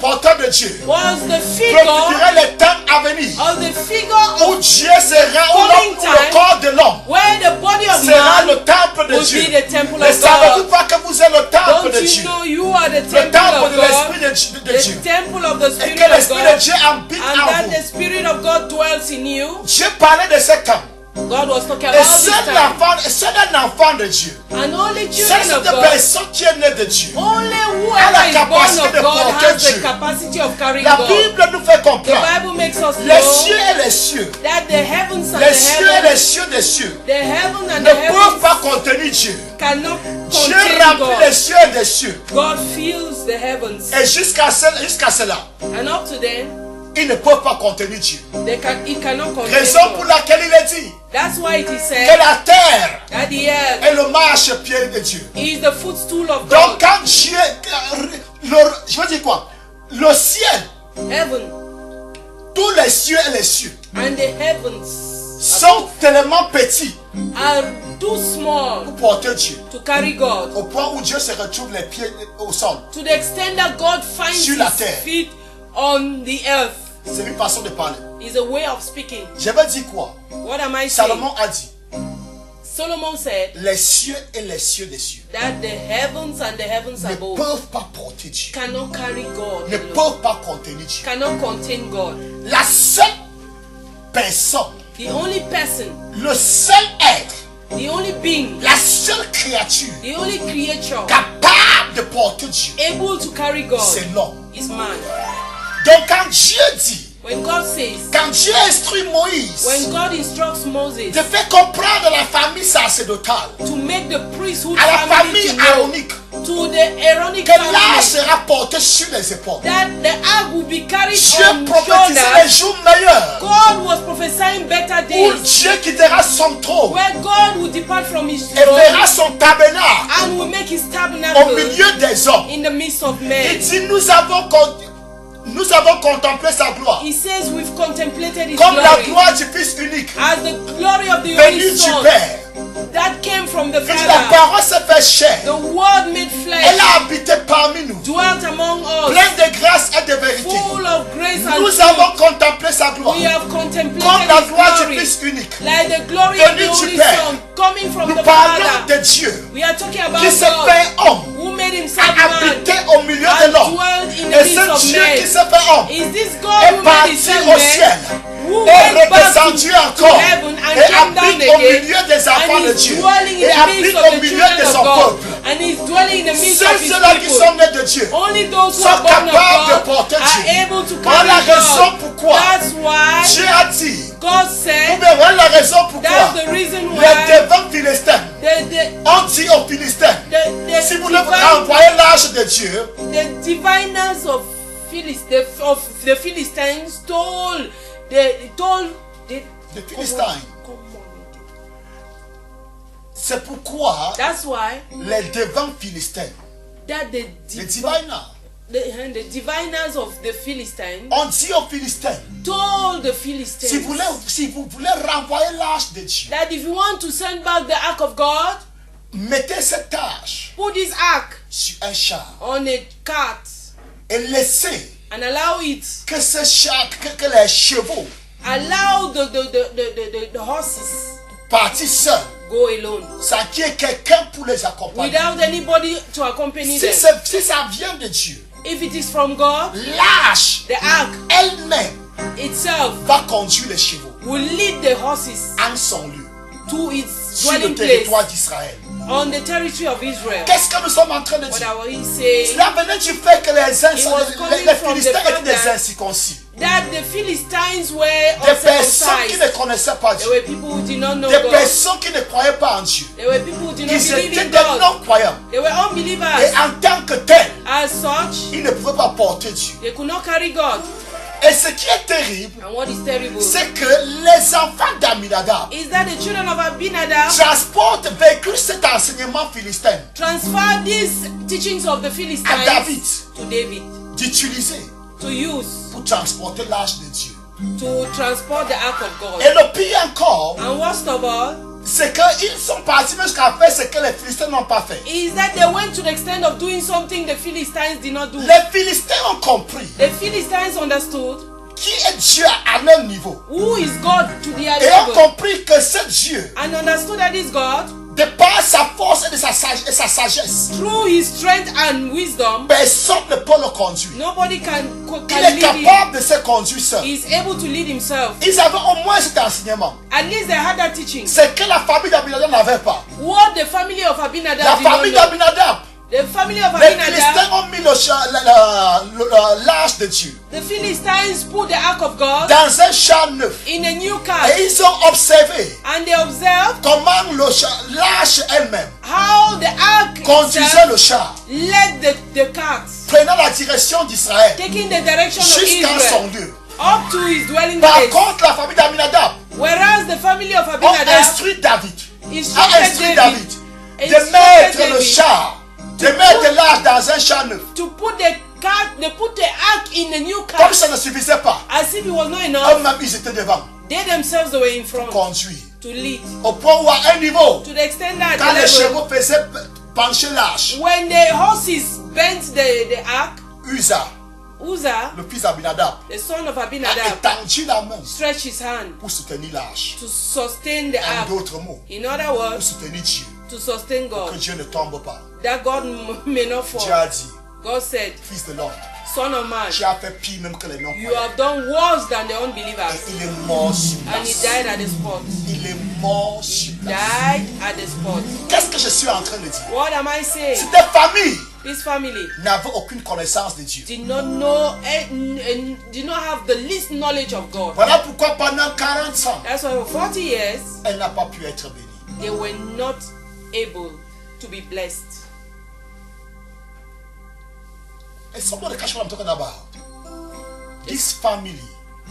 porteur de Dieu, the figure préfigurait les temps à venir, of the figure où of Dieu sera, où coming où le time, corps de l'homme where the body of sera man le temple de will Dieu. be the temple Ne of savez-vous God. pas que vous êtes le temple Don't de you Dieu, know you are the le temple temple of de God, l'Esprit de the Dieu, temple of the et Spirit que of l'Esprit de God, Dieu habite and en that vous. the Spirit of God dwells in you? Dieu parlait de ce temps. God was talking Et about this time. seul un enfant de Dieu, And only seule children of cette God, personne qui est née de Dieu, only a la whoever is born capacité of de God porter has the Dieu. capacity of carrying la God. Bible nous fait The comprendre Bible makes us les know cieux et les cieux, that the heavens and les the cieux et heavens, les cieux des cieux the heaven and ne the peuvent pas heavens contenir Dieu. cannot Dieu contain remplit les God. cieux et des cieux. God fills the heavens. Et jusqu'à cela, And up to then, ils ne peuvent pas contenir Dieu. it cannot contain Raison pour God. laquelle il est dit That's why it is que said la terre that the earth est le marchepied de Dieu. is the footstool of Donc God. quand Dieu, je veux dire quoi? Le ciel, Heaven tous les cieux et les cieux and the heavens sont tellement petits are too small pour porter Dieu. to carry God. Au point où Dieu se retrouve les pieds au sol. To the extent that God finds Sur la his terre. feet on the earth C'est une façon de parler. is a way of speaking. Je vais dire quoi? What am I saying? Salomon a dit, Solomon said les cieux et les cieux des cieux that the heavens and the heavens ne above peuvent pas porter Dieu. cannot carry God Ne alone, peuvent pas contenir Dieu. cannot contain God. La seule personne, The only person, le seul être, the only being, la seule créature the only creature capable de porter Dieu, able to carry God c'est l'homme. is man. Donc quand Dieu dit, When God says, quand Dieu instruit Moïse when God instructs Moses de faire comprendre la famille sacerdotale, to make the priesthood à la family famille to know, aronique, to the Aaronic que l'arche family, sera portée sur les épaules. that the ark will be carried Dieu on prophétisait les shoulders. jours meilleurs God was prophesying better où days Dieu quittera son trône where God will depart from his et throne verra son tabernacle and will make his au tabernacle milieu des hommes. in the midst of Il men. dit, nous avons contemplé sa gloire He says we've contemplated his comme la glory gloire du Fils unique as the glory of the venu only du Son Père. that came from the Il dit, la Father. parole s'est fait chair. The Word made Elle flesh, a habité parmi nous, dwelt among us, plein de grâce et de vérité. full of grace and Nous truth. avons contemplé sa gloire We have comme contemplated la his gloire du glory Fils unique. like the glory of the Venu du only Père. Son coming from Nous the parlons Father. de Dieu We are talking about qui s'est God fait homme, who made himself a man habité au milieu de and l'homme. dwelt in the Et midst ce of Dieu qui men. s'est fait homme Is this God est who made parti himself au man, ciel who et went back redescendu to encore heaven and et came down habite au again milieu des enfants and de is Dieu dwelling et in the habite midst au of the milieu children de of son God peuple. and is dwelling in the midst of his Ceux-là qui people? sont nés de Dieu Only those who sont are born of capables de God porter are Dieu. able to Voilà carry la raison God. pourquoi That's why Dieu a dit, God ou said, bien voilà la raison pourquoi that's the reason les why devants philistins the ont dit aux Philistins, si vous voulez divine, envoyer l'âge de Dieu, the diviners of the Philistines told the les Philistins. C'est pourquoi That's why les devants philistins, that les diviners, the diviners of the Philistines ont dit aux Philistins, told the si Philistines vous voulez renvoyer l'âge de Dieu, that if you want to send back the ark of God, mettez cette tâche put this ark sur un char on a cart et laissez and allow it, que ce char, que les chevaux allow the horses partent seuls, go alone sans qu'il y ait quelqu'un pour les accompagner. without anybody to accompany them. Si ça vient de Dieu, If it is from God, l'âge the ark elle-même itself va conduire les chevaux will lead the horses en son lieu to its sur le dwelling territoire place d'Israël. on the territory of Israel. Qu'est-ce que nous sommes en train de What dire? are we saying? Cela venait du fait que les coming from Philistins the fact étaient des that incirconcis. That the Philistines were Des personnes qui uncircumcised. ne connaissaient pas There Dieu. were people who did not know Des God. personnes qui ne croyaient pas en Dieu. There were people who did not Ils believe étaient in des God. non-croyants. They were Et unbelievers. en tant que tels, As such, ils ne pouvaient pas porter Dieu. they could not carry God. Et ce qui est terrible, And what is terrible c'est que les enfants d'Aminadab is that the children of Abinadab transportent, véhiculent cet enseignement philistin transferred these teachings of the à Philistines David to David d'utiliser to use pour transporter l'âge de Dieu. to transport the ark of God. Et le pire encore, And worst of all c'est qu'ils sont partis jusqu'à faire ce que les Philistins n'ont pas fait. is that they went to the extent of doing something the Philistines did not do. Les Philistins ont compris The Philistines understood qui est Dieu à leur niveau. who is God to their Et ont level compris que ce Dieu and understood that this God de par sa force et sa sagesse, through his strength and wisdom, personne ne peut le conduire. nobody can Il est lead him. capable de se conduire seul. He is able to lead himself. Ils avaient au moins cet enseignement. At least they had that teaching. C'est que la famille d'Abinadab n'avait pas. What the family of Abinadab La did not famille know. d'Abinadab, The family of les Abinadab, Philistins ont mis l'arche de Dieu the Philistines put the ark of God dans un char neuf. in a new car, Et ils ont observé and they observed comment l'arche elle-même how the ark conduisait itself le char, led the carts, prenant la direction d'Israël taking the direction of jusqu'à son Israel lieu. up to his dwelling Par place. contre, la famille d'Abinadab Whereas the family of a Abinadab instruit David, instructed David de mettre le char, de mettre l'arche dans un char neuf. to put the ark in a new car, Comme ça ne suffisait pas, as if it was not enough. eux-mêmes ils étaient devant, They themselves were in front conduire. to lead, Au point où à un niveau, to the extent that quand the les level, chevaux faisaient pencher l'arche, when the horses bent the ark, Uzzah, le fils d'Abinadab, the son of a Abinadab, étendu la main stretched his hand pour soutenir l'arche. to sustain the En ark. d'autres mots, In other pour words, soutenir Dieu, to sustain que God, Dieu ne tombe pas. that God may not Dieu fall. a dit, God said, fils de l'homme, Son of man, tu as fait pire même que les you non-croyants. have done worse than the Et unbelievers. il est mort sur And he place. died at the spot. Il est mort sur place. Died at the spot. Qu'est-ce que je suis en train de dire? What am I saying? Cette famille This family n'avait aucune connaissance de Dieu. did not know, did not have the least knowledge of God. Voilà pourquoi pendant 40 ans, That's why for 40 years, elle n'a pas pu être bénie. they were not able to be blessed. And somebody catch what I'm talking about. This family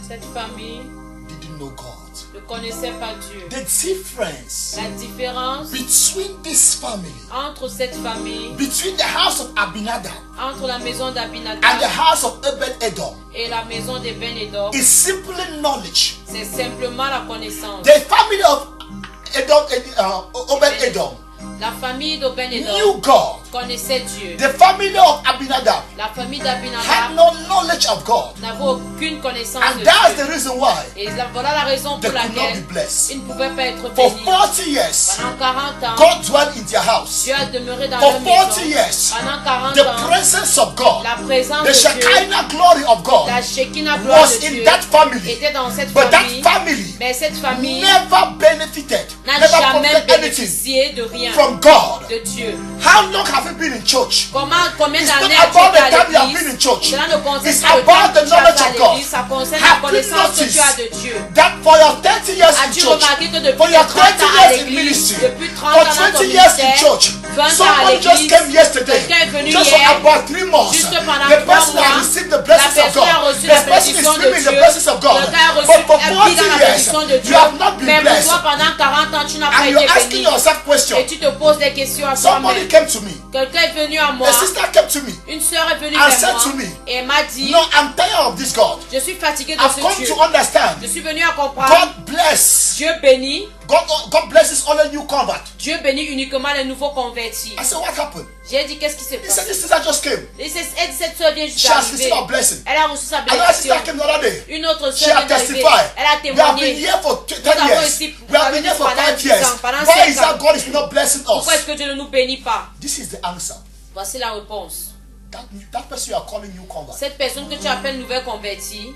Cette famille didn't know God. ne connaissait pas Dieu. The difference La différence between this family, entre cette famille, between the house of Abinadab entre la maison and the d'Abinadab house of Obed-Edom, et la maison de Ben-Edom, is simply knowledge. c'est simplement la connaissance. The family of Obed-Edom La famille de Ben-Edom knew God. connaissait Dieu. The family of Abinadab La famille had d'Abinadab no knowledge of God. n'avait aucune connaissance And de that's the Dieu. reason why Et voilà la raison they pour could not be laquelle blessed. ils ne pouvaient pas être For bénis. 40 years, Pendant 40 ans, God dwelt in their house. Dieu a demeuré dans For leur 40 maison. years, Pendant 40 the ans, presence of God, la présence the de Dieu, Shekinah glory of God la Shekinah gloire was de in Dieu that family. était dans cette But that famille. family Mais cette famille never benefited, n'a never jamais profited anything bénéficié de rien from God. de Dieu. How long have you been in church? Combien It's d'années not as-tu about the été à time you have been in l'église? church. Cela ne concerne It's pas le about temps the que tu as knowledge à of God. l'église, ça concerne la Have you connaissance que tu as noticed de Dieu. that for your 30 years in As-tu church, remarqué que depuis for your 30 30 ans à years in l'église, ministry, depuis 30 for ans dans ton 20 years in ministère, church, 20 ans à someone just l'église, came yesterday, quelqu'un est venu just for hier, about 3 months. juste pendant The 3 person mois, has received the la blessings of personne a God. reçu The la person is bénédiction de living in the Dieu. blessings of God. Quelqu'un a But reçu for la vie 40 dans la years, bénédiction de you Dieu. have not been Mais pour blessed. toi, pendant 40 ans, tu n'as pas And you're été asking béni. yourself questions. Et tu te poses des questions à Somebody toi-même. came to me. Quelqu'un est venu à moi. A sister came to me. Une sœur est venue And vers said moi to me, et elle m'a dit, No, I'm tired of this God. je suis fatiguée de I've ce come Dieu. to understand. Je suis venu à comprendre. God bless. Dieu bénit. God blesses only new convert. Dieu bénit uniquement les nouveaux convertis. I said, what happened? J'ai dit, qu'est-ce qui s'est He said, passé? this sister just came. Et cette sœur vient juste She has d'arriver. received a blessing. Elle a reçu sa Another bénédiction. sister came the other day. Une autre She sœur has vient d'arriver. testified. Elle a We have been témoigné. here for 10 Nous avons years. ici- We have been here for pendant 5 10 years. ans, pendant Why 5 is that ans. God is not blessing Pourquoi est-ce us? que Dieu ne nous bénit pas? This is the answer. Voici la réponse. That person you are calling new convert. Cette personne que tu appelles nouvelle convertie,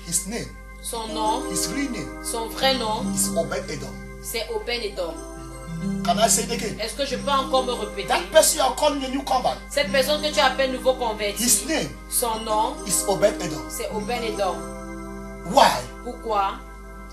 His name, son nom, his real name son vrai nom, is Obed-Edom. c'est Obed-Edom. Can I say it again? Est-ce que je peux encore me répéter? That person you are calling a new convert. Cette personne que tu appelles nouveau converti, His name son nom, is Obed-Edom. c'est Obed-Edom. Why? Pourquoi?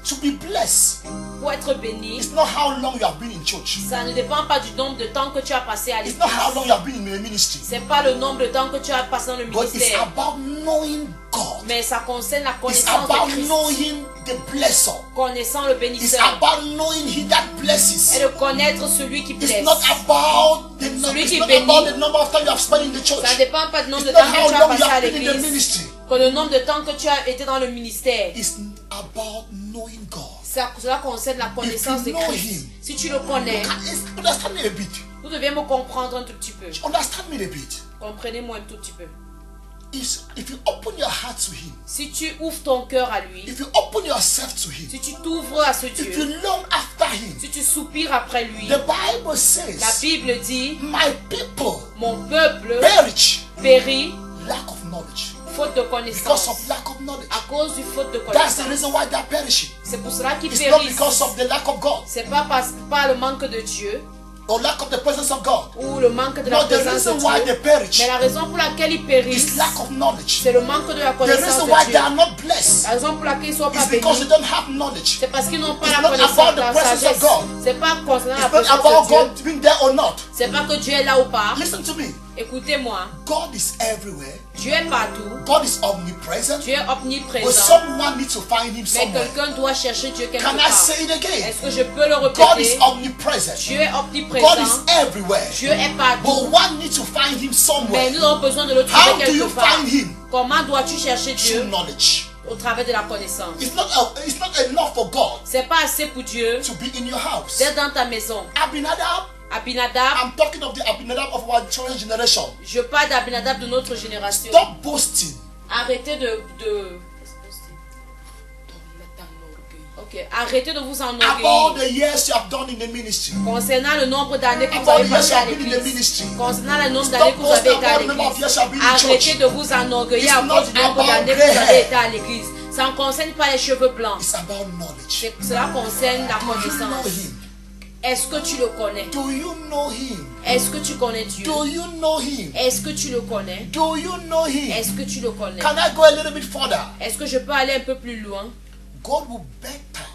To be blessed. Pour être béni, It's not how long you have been in church. ça ne dépend pas du nombre de temps que tu as passé à It's l'église. not how long you have been in the ministry. C'est pas le nombre de temps que tu as passé dans le But it's ministère, about knowing God. mais ça concerne la It's connaissance about de Christ, knowing the blesser. connaissant le It's bénisseur, about knowing He that blesses. et de connaître celui qui It's blesse. not about the Celui it's qui not bénit. about the number of time you have spent in the church. Ça ne dépend pas du nombre It's de not temps que how tu as long you passé à have been in the l'église, ministry. que le nombre de temps que tu as été dans le ministère. It's about knowing God. Cela concerne la connaissance If de you know Christ. him, Si tu le connais, Understand me a bit. vous devez me comprendre un tout petit peu. Understand me a bit. Comprenez-moi un tout petit peu. if you open your heart to Him, si tu ouvres ton cœur à lui, if you open yourself to Him, si tu t'ouvres à ce if you Dieu, long after Him, si tu soupires après lui, the Bible la says, Bible dit, my people mon peuple perish, périt lack of knowledge. faute de Because connaissance. of lack of knowledge. À cause du faute de That's the connaissance. reason why they're perishing. C'est pour cela qu'ils It's not périssent. because of the lack of God C'est pas le manque de Dieu or lack of the presence of God. ou le manque de la No, the présence reason de why Dieu. they perish Mais la raison pour laquelle ils périssent, is lack of knowledge. c'est le manque de la The connaissance reason de why they Dieu. are not blessed La raison pour laquelle ils ne sont pas is because they bénis, don't have knowledge. c'est parce qu'ils n'ont pas It's la not connaissance, about the la presence of sagesse. God. C'est pas concernant la It's not présence about de Dieu. God being there or not. C'est pas que Dieu est là ou pas. Listen to me. Écoutez-moi, God is everywhere. Dieu est partout. God is omnipresent. Dieu est But omniprésent. someone needs to find Him Mais somewhere. quelqu'un doit chercher Dieu quelque Can I part. say it again? Est-ce que je peux le God is répéter? omnipresent. Dieu est God omniprésent. is everywhere. Dieu est partout. But one needs to find Him Mais somewhere. nous avons besoin de le How trouver do quelque you part. find Him? Comment dois-tu chercher Through Dieu? knowledge. Au travers de la connaissance. It's not enough for God C'est pas assez pour Dieu to be in your house. d'être dans ta maison. Abinadab, Abinadab, I'm talking of the Abinadab of our children's generation. je parle d'Abinadab de notre génération. Stop boasting. Arrêtez de... Ok, arrêtez de vous About enorgueillir. the years you have done in the ministry. Concernant le nombre d'années que vous About avez the years passé you à have been in the l'église. ministry. Concernant le nombre Stop d'années que vous avez boasting été à about the number of years you have been in l'église. Arrêtez church. de vous enorgueillir It's à not cause du nombre about d'années que vous gray avez hair. été à l'église. Ça ne concerne pas les cheveux blancs. It's about knowledge. Cela concerne la Do you know connaissance. Him? Est-ce que tu le connais? Do you know Him? Est-ce que tu connais Dieu? Do you know Him? Est-ce que tu le connais? Do you know Him? Est-ce que tu le connais? Can I go a little bit further? Est-ce que je peux aller un peu plus loin? God will better.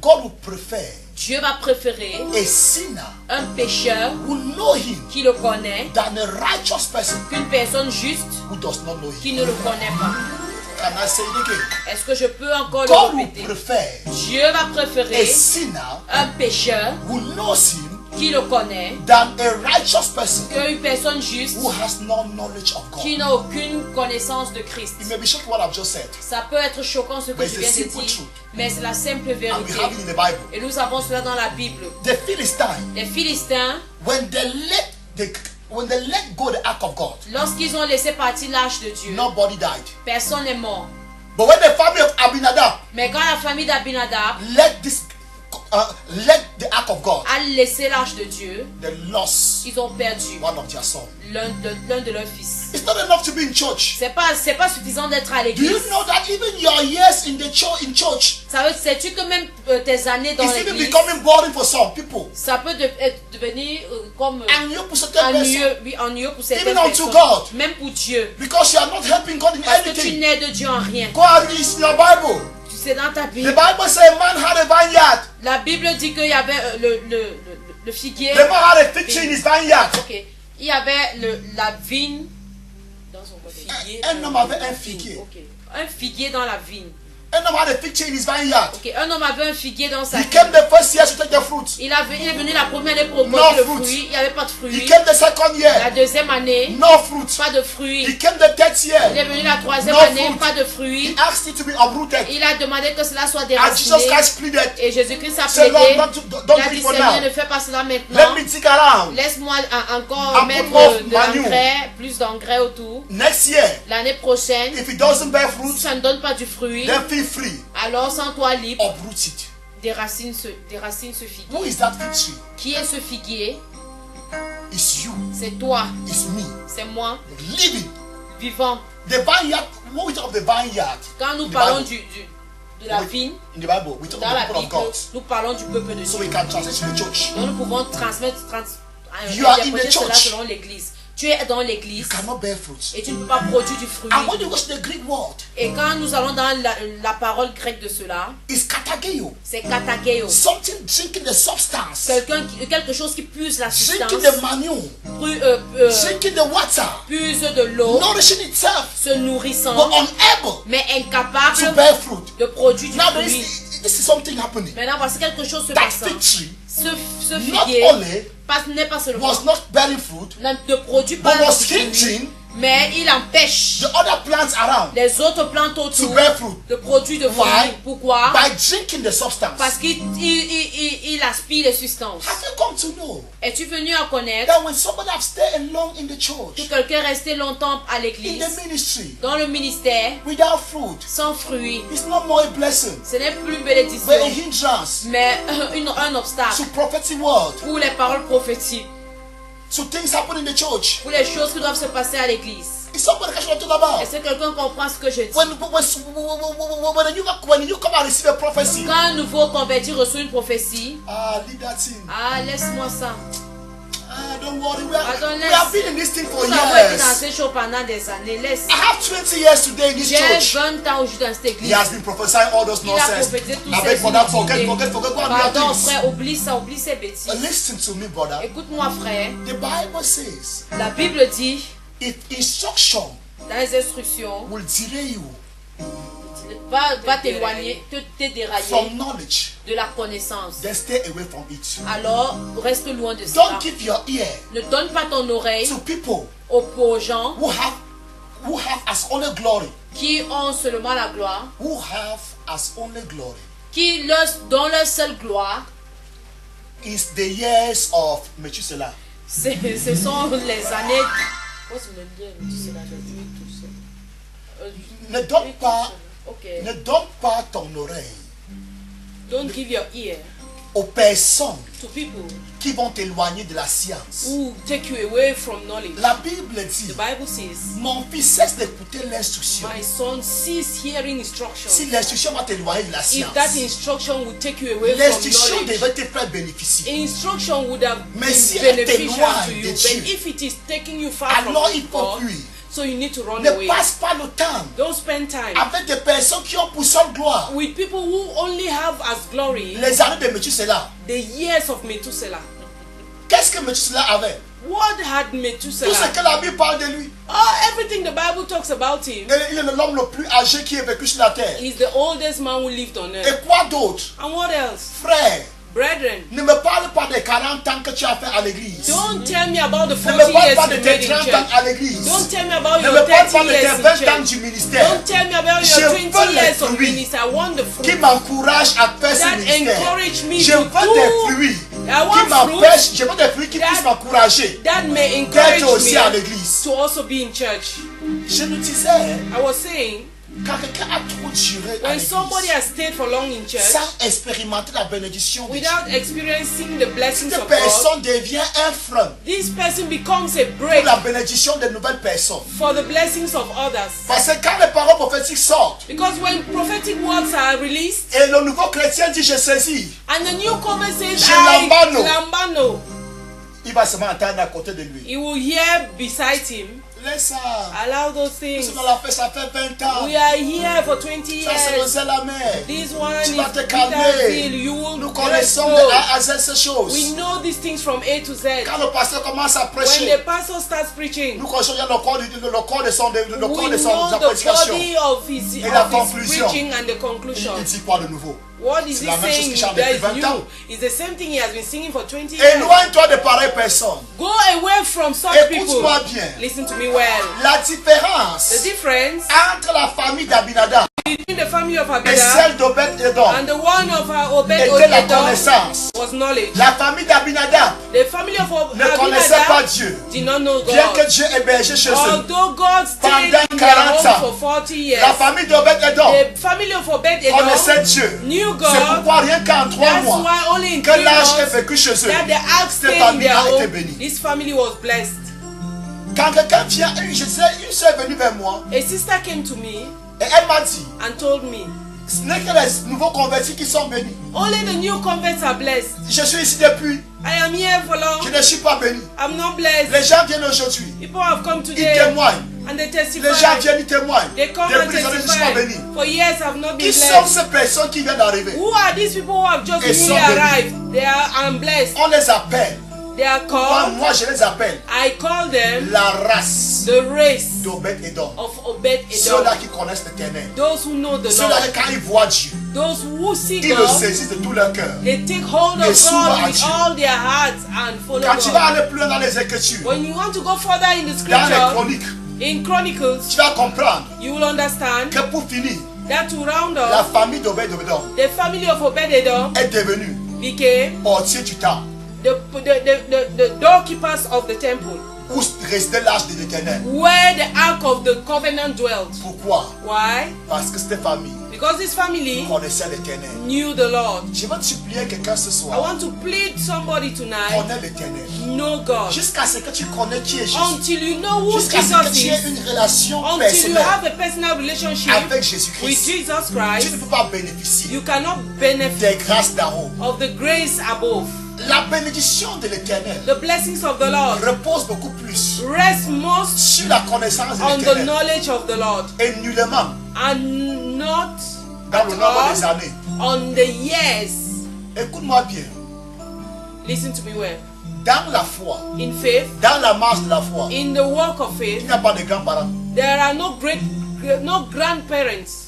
God will prefer Dieu va préférer a sinner un pécheur who know Him qui le connaît than a righteous person qu'une personne juste who does not know qui Him. ne le connaît pas. Can I say it again? Est-ce que je peux encore God le will répéter? prefer Dieu va a préférer sinner un pécheur who knows Him qui le connaît than a righteous person qu'une personne juste who has no knowledge of God. qui n'a aucune connaissance de Christ. It may be shocked what I've just said, Ça peut être choquant ce que But je it's viens a de simple dire, truth. mais c'est la simple and we vérité. have it in the Bible. Et nous avons cela dans la Bible. The Philistines, Les Philistins, when they let go the ark of God, lorsqu'ils ont laissé partir l'arche de Dieu, nobody died. personne n'est mort. But when the family of Abinadab Mais quand la famille d'Abinadab let the ark of God, a laissé l'arche de Dieu, they lost ils ont perdu one of their sons. l'un de leurs fils. It's not enough to be in church. C'est pas suffisant d'être à Do l'église. you know that even your years in church Sais-tu que même tes années dans is even l'église, becoming boring for some people? ça peut devenir comme And you for certain person, ennuyeux pour certaines Even unto personnes. God. Même pour Dieu. because you are not helping God in Parce que tu anything. n'aides Dieu en rien. Go and read in your Bible. Tu sais dans ta The Bible. Bible says a man had a vineyard. La Bible dit qu'il y avait le figuier. The man had a fig tree in his vineyard. Ok. Il y avait la vigne dans son côté. Un homme avait un figuier. Ok. Un figuier dans la vigne. An homme had a fig tree in his vineyard. Ok. Un homme avait un figuier dans sa He vigne. came the first year to take the fruit. Il est venu la première année pour No récolter le fruit. fruit. Il n'y avait pas de He fruit. came the second La year. deuxième année, No fruit. pas de fruits. He came the third Il year. est venu la troisième No année, fruit. pas de He fruits. asked it to be uprooted. Il a demandé que cela soit And déraciné. Jesus Christ pleaded, Et Jésus-Christ a say, plaidé. Lord, Il don't a do dit, it for Seigneur, now. ne fais pas cela Let maintenant. me dig around. Laisse-moi encore And mettre put more de manure. l'engrais, plus d'engrais autour. Next year, L'année prochaine, if it doesn't bear si fruit, ça ne donne pas du fruit, then feel free. alors sans toi libre, Uproot it. déracine ce figuier. Who is that fig tree? Qui est ce figuier? It's you. C'est toi, It's me. c'est moi, Living. vivant. The vineyard, when we talk of the vineyard, Quand nous The parlons Bible. de la vigne, in the Bible, we talk dans of la the people of Bible, God. nous parlons du peuple de So Dieu. we can translate to the church. Donc nous pouvons transmettre, You are in interpréter the cela church. selon l'église. Tu es dans You l'église cannot bear fruit. et tu ne peux pas produire du fruit. And when you go to the Greek word, Et quand nous allons dans la parole grecque de cela, it's katageo. c'est katakeo. Something drinking the substance. Quelque chose qui puise la substance, Drinking the manure. Drinking the water. puise de l'eau, Nourishing itself. se nourrissant, But unable mais to incapable bear fruit. de produire du Now fruit. this is something happening. Maintenant, voici quelque chose se That passant. fig tree Ce not figuier only n'est pas seulement was not bearing fruit, ne produit but pas was de fruit, hindering Mais il empêche the other plants around les autres plantes to autour bear fruit. de produire de Why? fruits. Pourquoi? By drinking the substance. Parce qu'il aspire les substances. Have you come to know Es-tu venu à connaître that when somebody has stayed long in the que church, quelqu'un est resté longtemps à in l'église, the ministry, dans le ministère, without fruit, sans fruits, it's not more a blessing, ce n'est plus une but a bénédiction, hindrance mais un obstacle to prophetic word, pour les paroles prophétiques, to things happen in the church. pour les choses qui doivent se passer à l'église. Is somebody catching what I'm talking about? Est-ce que quelqu'un comprend ce que je dis? When you come and receive a prophecy, Quand un nouveau converti reçoit une prophétie, leave that thing. laisse-moi ça. Don't worry. We don't have been in this thing for Nous avons été dans years. ces choses pendant des années. Laisse. I have 20 years today in this J'ai church. 20 ans aujourd'hui dans cette He église. has been prophesying all those Il a nonsense. prophétisé tout Avec ça. brother, forget, go and do Pardon, your things. frère, oublie ça, oublie ces bêtises. Listen to me, brother. Écoute-moi, frère. The Bible says, La Bible dit, if instruction dans les instructions, will delay you va t'éloigner, te dérailler from knowledge, de la connaissance. then stay away from it. Alors, reste loin de cela. Don't give your ear Ne donne pas ton oreille to people aux gens who have as only glory, qui ont seulement la gloire, who have as only glory dont leur seule gloire, is the years of Methuselah. ce sont les années. What's Methuselah? Tout ça. Ne donne pas, Okay. ne donne pas ton oreille Don't give your ear aux personnes to people qui vont t'éloigner de la science. who take you away from knowledge. La Bible dit, The Bible says, mon fils, cesse d'écouter l'instruction. my son, cease hearing instruction. Si l'instruction va t'éloigner de la If science, that instruction would take you away from l'instruction knowledge, devrait te faire bénéficier. instruction would have Mais been si elle beneficial t'éloigne to de you. Dieu, But if it is taking you far alors from il faut God, fuir. so you need to run Ne away. passe pas le temps Don't spend time avec des personnes qui ont pour seule gloire with people who only have as glory les années de Methuselah. the years of Methuselah. Qu'est-ce que Methuselah avait? What had Tout ce Methuselah? que la Bible parle de lui. Everything the Bible talks about him. Il est l'homme le plus âgé qui ait vécu sur la terre. He's the oldest man who lived on earth. Et quoi d'autre? And what else? Frère, Brethren, ne me parle pas des 40 ans que tu as fait à l'église. don't tell me about the Ne 40 me parle years pas you de made tes in 30 ans church. à l'église. Don't tell me about Ne your me parle 30 pas de tes years in 20 ans church. du ministère Don't tell me about Je your veux 20 les years of fruits ministry. I want the qui fruit m'encourage à faire ce that ministère. encourage me Je to veux des fruits I qui want m'empêchent, je veux des fruits qui that- puissent m'encourager that may encourage d'être aussi à me l'église. to also be in church. Je nous disais, I was saying, quand quelqu'un a trop duré à when somebody l'église has stayed for long in church sans expérimenter la bénédiction de Dieu, without experiencing the blessings cette of God, personne devient un frein this person becomes a pour break la bénédiction de nouvelles personnes. for the blessings of others. Parce que quand les paroles prophétiques sortent Because when prophetic words are released et le nouveau chrétien dit je saisis, and the newcomer says, Je I lambano. lambano, il va se entendre à côté de lui. he will hear beside him, Laisse ça. allow those Nous things. sommes là, ça fait 20 ans. We are here for 20 Ça c'est le years. zèle amer. This one Tu is vas te Peter calmer. Zeal. You will Nous let connaissons go. de A à Z ces We choses. know these things from A to Z. Quand le pasteur commence à When prêcher, the pastor starts preaching, nous connaissons le corps de son we know sa the prédication. body of his Et la preaching and the conclusion. Il dit quoi de nouveau? What is C'est he la même chose saying qu'il chante that depuis is 20 ans. new? It's the same thing he has been singing for 20 years. Éloigne-toi de pareilles personnes. Go away from such people. Écoute-moi bien. Listen to me well. La The différence difference entre la famille d'Abinadab between the family of et Abida celle d'Obed-Edom and the one of Obed était la Edom connaissance. was knowledge. La famille d'Abinadab The family of ne connaissait pas Abinadab Dieu. did not know Bien que God. Dieu hébergeait chez eux. Although God stayed Pendant in their 40 home ans. for 40 years, La famille d'Obed-Edom the family of Obed connaissait Edom Dieu. knew C'est God. pourquoi rien qu'en 3 That's mois why only in que 3 l'âge est months vécu chez eux, that the ark cette stayed in famille their a été home. bénie. This family was blessed. Quand quelqu'un vient, je sais, une soeur est venue vers moi A sister came to me et elle m'a dit, and told me, ce n'est que les nouveaux convertis qui sont bénis. only the new converts are blessed. Je suis ici depuis, I am here for long. je ne suis pas béni. I'm not blessed. Les gens viennent aujourd'hui, People have come ils today témoignent. and they Les gens testify. viennent, ils témoignent. They come and Depuis les années, je ne suis pas béni. testify. For years I've not been Qui sont blessed. ces personnes qui viennent d'arriver? Who are these people who have just Et newly sont bénis. arrived? They are unblessed. On les appelle. They are Moi, called, moi, je les appelle I call them la race the race d'Obed-Edom. of Obed Ceux-là Edom. qui connaissent l'éternel. Those who know the Ceux-là Lord. qui, quand ils voient Dieu, Those who see ils le God. saisissent de tout leur cœur. They take hold Et of souvent God à with Dieu. all their hearts and follow Quand tu vas God. aller plus loin dans les Écritures, When you want to go further in the dans les scripture, chroniques, In Chronicles, tu vas comprendre you will understand que pour finir, that to round la up, famille d'Obed-Edom the family of Obed-Edom est devenue became portier du temple the doorkeepers of the temple, où résidait l'arche de l'Éternel. where the ark of the covenant dwelt. Pourquoi? Why? Parce que cette famille Because this family connaissait l'Éternel. knew the Lord. Je veux te supplier quelqu'un ce I soir. want to plead somebody tonight, Connais l'Éternel. know God. Jusqu'à ce que tu connais qui est Jésus. Until you know who Jusqu'à ce que tu Jesus aies is, une relation until you personnelle have a personal relationship avec with Jésus-Christ. Jesus Tu ne Christ, peux pas bénéficier you cannot benefit des grâces d'en haut. of the grace above. La bénédiction de l'Éternel The blessings of the Lord repose beaucoup plus rest most sur la connaissance de on the l'Éternel knowledge of the Lord et nullement and not dans le nombre des at all années. on the years. Écoute-moi bien. Listen to me well. Dans la foi, In faith, dans la marche de la foi, in the walk of il faith, n'y a pas de grands-parents. there are no grandparents.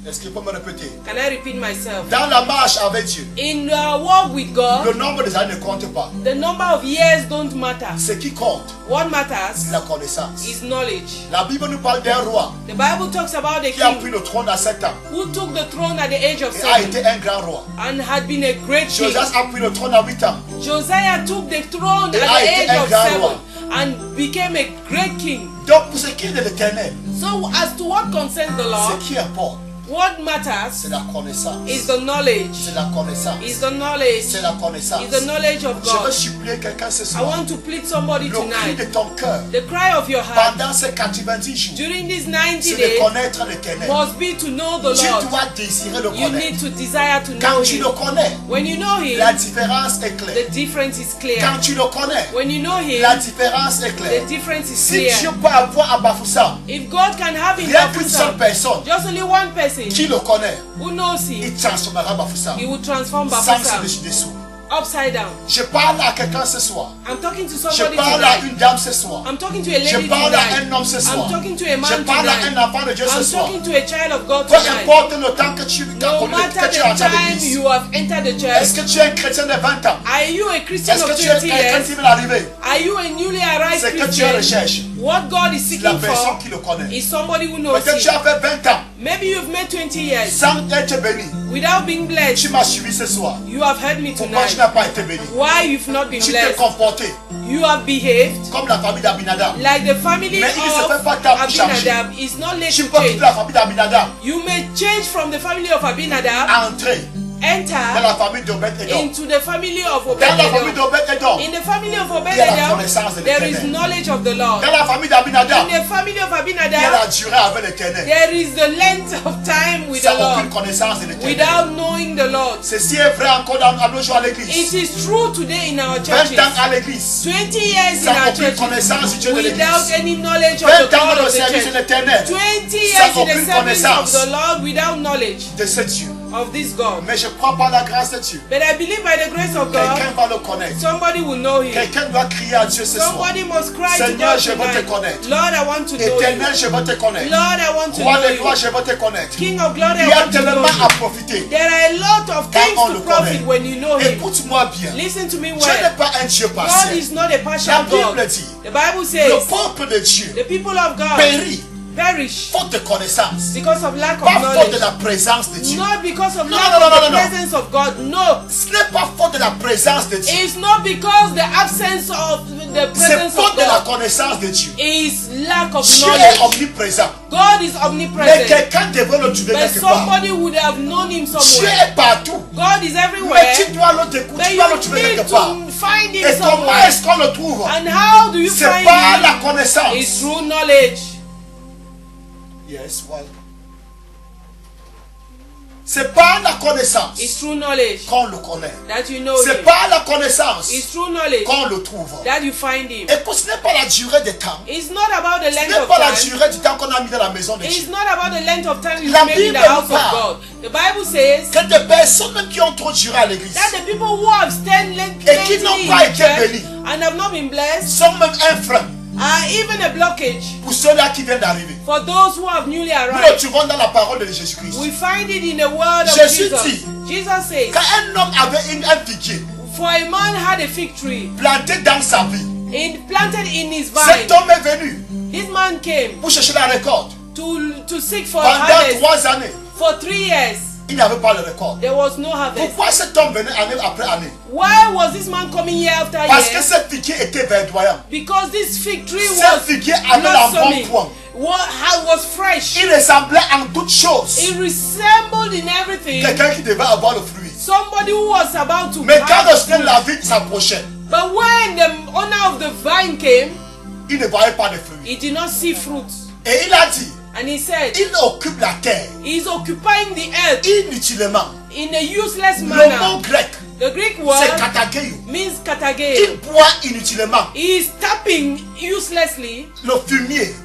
Est-ce qu'il peut me répéter? Can I repeat myself? Dans la marche avec Dieu, In the walk with God, le nombre des années ne compte pas. the number of years don't matter. Ce qui compte, What matters c'est la connaissance. is knowledge. La Bible nous parle d'un roi The Bible talks about a qui a king pris le trône à 7 ans who took the throne at the age of et a 7 été un grand roi. and had been a great king. Josias a pris le trône à 8 ans Josiah took the throne Et at a the été age un of grand 7 roi. and became a great king. Donc pour ce qui est de l'Éternel, So as to what concerns the ce Lord, qui importe, what matters c'est la connaissance. is the knowledge. C'est la connaissance. Is the knowledge. C'est la connaissance. Is the knowledge of Je veux God. supplier quelqu'un ce I soir. want to plead somebody Le cri tonight. de ton cœur The cry of your heart pendant ces 90 jours, during these 90 c'est de days connaître l'Éternel. must be to know the Tu Lord. dois désirer le You connaître. need to desire to know Quand tu Him. le connais, When you know la Him, différence est the claire. difference is clear. Quand tu le connais, When you know la Him, différence est the claire. difference is Si Dieu clear. peut avoir à Bafoussam If God can have in rien qu'une seule Bafoussam personne just only one person qui le connaît, who knows Him, il transformera Bafoussam. He will transform Sans Bafoussam se dessous. upside down. Je parle à quelqu'un ce soir. I'm talking to Je somebody parle à tonight. une dame ce soir. I'm talking to a Je lady parle à tonight. un homme ce soir. I'm talking to a Je man parle à un tonight. enfant de Dieu ce I'm soir. talking to a child of God Peu tonight. importe le temps que tu No as matter que tu as the à time l'église. you have entered the Est-ce church, que tu es un chrétien de 20 ans? are you a Christian Est-ce of que tu es 20 quelqu'un qui years? vient d'arriver? Are you a newly arrived C'est que tu Christian? recherches. What God is C'est la seeking personne for qui le connaît. is somebody who knows Peut-être tu Him. as fait 20 ans Maybe you've made 20 years sans être béni. without being Tu blessed. m'as suivi ce soir. You have heard me Pourquoi tu tonight. n'as pas été béni? Why you've not been Tu t'es blessed? comporté You have behaved comme la famille d'Abinadab. like the family Mais il ne se of fait pas tard pour changer. Abinadab is not late Tu to peux quitter change. la famille d'Abinadab, You may change from the family of Abinadab, entrer dans enter la famille d'Obed-Edom. into the family of Dans la famille Obed-Edom. d'Obed-Edom, In the family of il y a la Obed-Edom, connaissance de there is l'Éternel. knowledge of the Lord. Dans la famille d'Abinadab, In the family of il y a la Abinadab, durée avec l'Éternel. there is the length of time with the Sans aucune Lord connaissance de l'Éternel. without knowing the Lord. Ceci est vrai encore à nos jours à It l'église. is true today in our 20 churches. ans à l'église, 20 years in sans our aucune churches connaissance du Dieu de without l'église. any knowledge of 20 the ans God dans le of the service de church. l'Éternel, 20 sans years in the aucune service of connaissance the Lord without knowledge de ce Dieu. of this God. Mais je crois par la grâce de Dieu. But I believe by the grace of God, Quelqu'un va le connaître. somebody will know Him. Quelqu'un doit crier à Dieu ce soir. Somebody must cry to Seigneur, God je veux te tonight. connaître. Lord, I want to know you. Éternel, je veux te connaître. Lord, I want to Roi know de gloire, you. je veux te connaître. King of glory, Il I y a want to know tellement à you. profiter. There are a lot of Quand things on to le profit connaît. when you know Him. Écoute-moi bien. Listen to me Dieu n'est well. pas un Dieu God partiel. is not a La partial God. Bible dit, The Bible le says peuple de Dieu the people of God périt perish faute de connaissance. because of lack of Pas faute knowledge. de la présence de Dieu. Not because of No, lack no, no, of no, the no, no. presence of God. No. Ce n'est pas faute de la présence de Dieu. It's not because the absence of the C'est presence faute of de la God. connaissance de Dieu. Is lack of Dieu est knowledge. omniprésent. God is Mais omnipresent. quelqu'un devrait le trouver But quelque part. somebody would have known Him Dieu somewhere. est partout. God is Mais everywhere. tu dois le découvrir, But tu dois le you trouver need quelque part. to find Him Et comment somewhere. est-ce qu'on le trouve? And how do you C'est find par Him? la connaissance. It's through knowledge. Yes, well. C'est par la connaissance It's through knowledge qu'on le connaît. that you know C'est Him. par la connaissance It's through knowledge qu'on le trouve. that you find Him. Écoute, ce n'est pas la durée du temps. It's not about the Ce length n'est of pas la time. durée du temps qu'on a mis dans la maison de It's Dieu. not about the length of time you La spend in the Bible house of parle. God. The Bible says Que des personnes même qui ont trop duré à l'église that the people who have stayed Et qui n'ont lengthy pas in été church bénis. and have not been blessed sont même un frein are even a blockage pour ceux-là qui viennent d'arriver. for those who have newly Nous le arrived. trouvons dans la parole de Jésus-Christ. We find it in the word of Jésus Jesus. dit, Jesus says, quand un homme avait un figuier for a man had a fig tree planté dans sa vie, planted in his vine. cet homme est venu This man came pour chercher la récolte. to seek for a Pendant harvest 3 années, for 3 years. il n'avait pas de récolte. There was no harvest. Pourquoi cet homme venait année après année? Why was this man coming year after Parce que year? ce figuier était verdoyant. Because this fig tree Ce was figuier avait la bonne blossoming, pointe. was fresh. Il ressemblait en toutes choses It resembled in everything quelqu'un qui devait avoir le fruit. somebody who was about to Mais quand have lorsque fruit. la vigne s'approchait, But when the owner of the vine came, il ne voyait pas de fruits. he did not see fruit. Et il a dit, And he said, il occupe la terre he's occupying the earth inutilement. in a useless Le mot manner. grec, The Greek word c'est katageo. means Il katageo. boit inutilement He is tapping uselessly le fumier,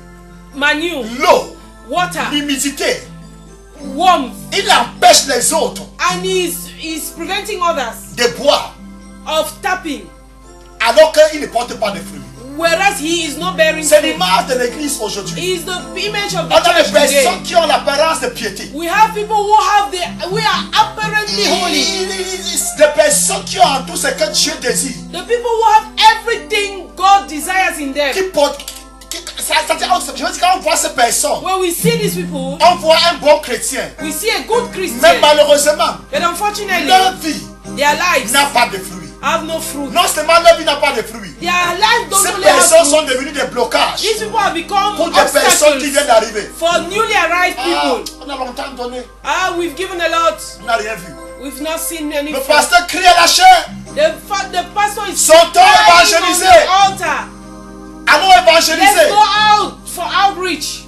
manure, l'eau, water, l'humidité. warmth, Il empêche les autres and he's preventing others de boire of tapping, alors qu'ils ne portent pas de fruits. whereas he is not bearing C'est fruit. l'image de l'église aujourd'hui. He is the image of On a the des church today. personnes qui ont l'apparence de piété. We have people who have we are apparently holy. Des personnes qui ont en tout ce que Dieu désire. The people who have everything God desires in them. Qui portent. Je veux dire, quand on voit ces personnes, When we see these people, on voit un bon chrétien. we see a good Mais Christian. malheureusement, But unfortunately, leur vie their lives n'a pas de fruits. have no fruit. Non seulement leur vie n'a pas de fruits, Their lives don't ces only have personnes fruit. sont devenues des blocages These people have become pour des personnes qui viennent obstacles d'arriver. for newly arrived Ah, people. on a longtemps donné, We've given a lot. on n'a rien vu. We've not seen any Le fruit. pasteur crie à la chair. The pastor is Son temps crying on évangélisé. the altar. Allons Let's évangéliser. go out for outreach.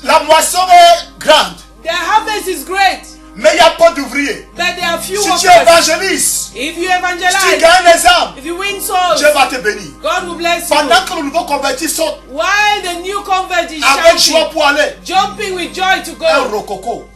La moisson est grande, The harvest is great, mais il n'y a pas d'ouvriers. but there are few Si tu workers. évangélises, If you si tu evangelize, gagnes les âmes, if you win souls, Dieu va te bénir. God will bless you. Pendant que le nouveau converti saute While the new convert is avec joie shouting, pour aller, jumping with joy to un go. rococo.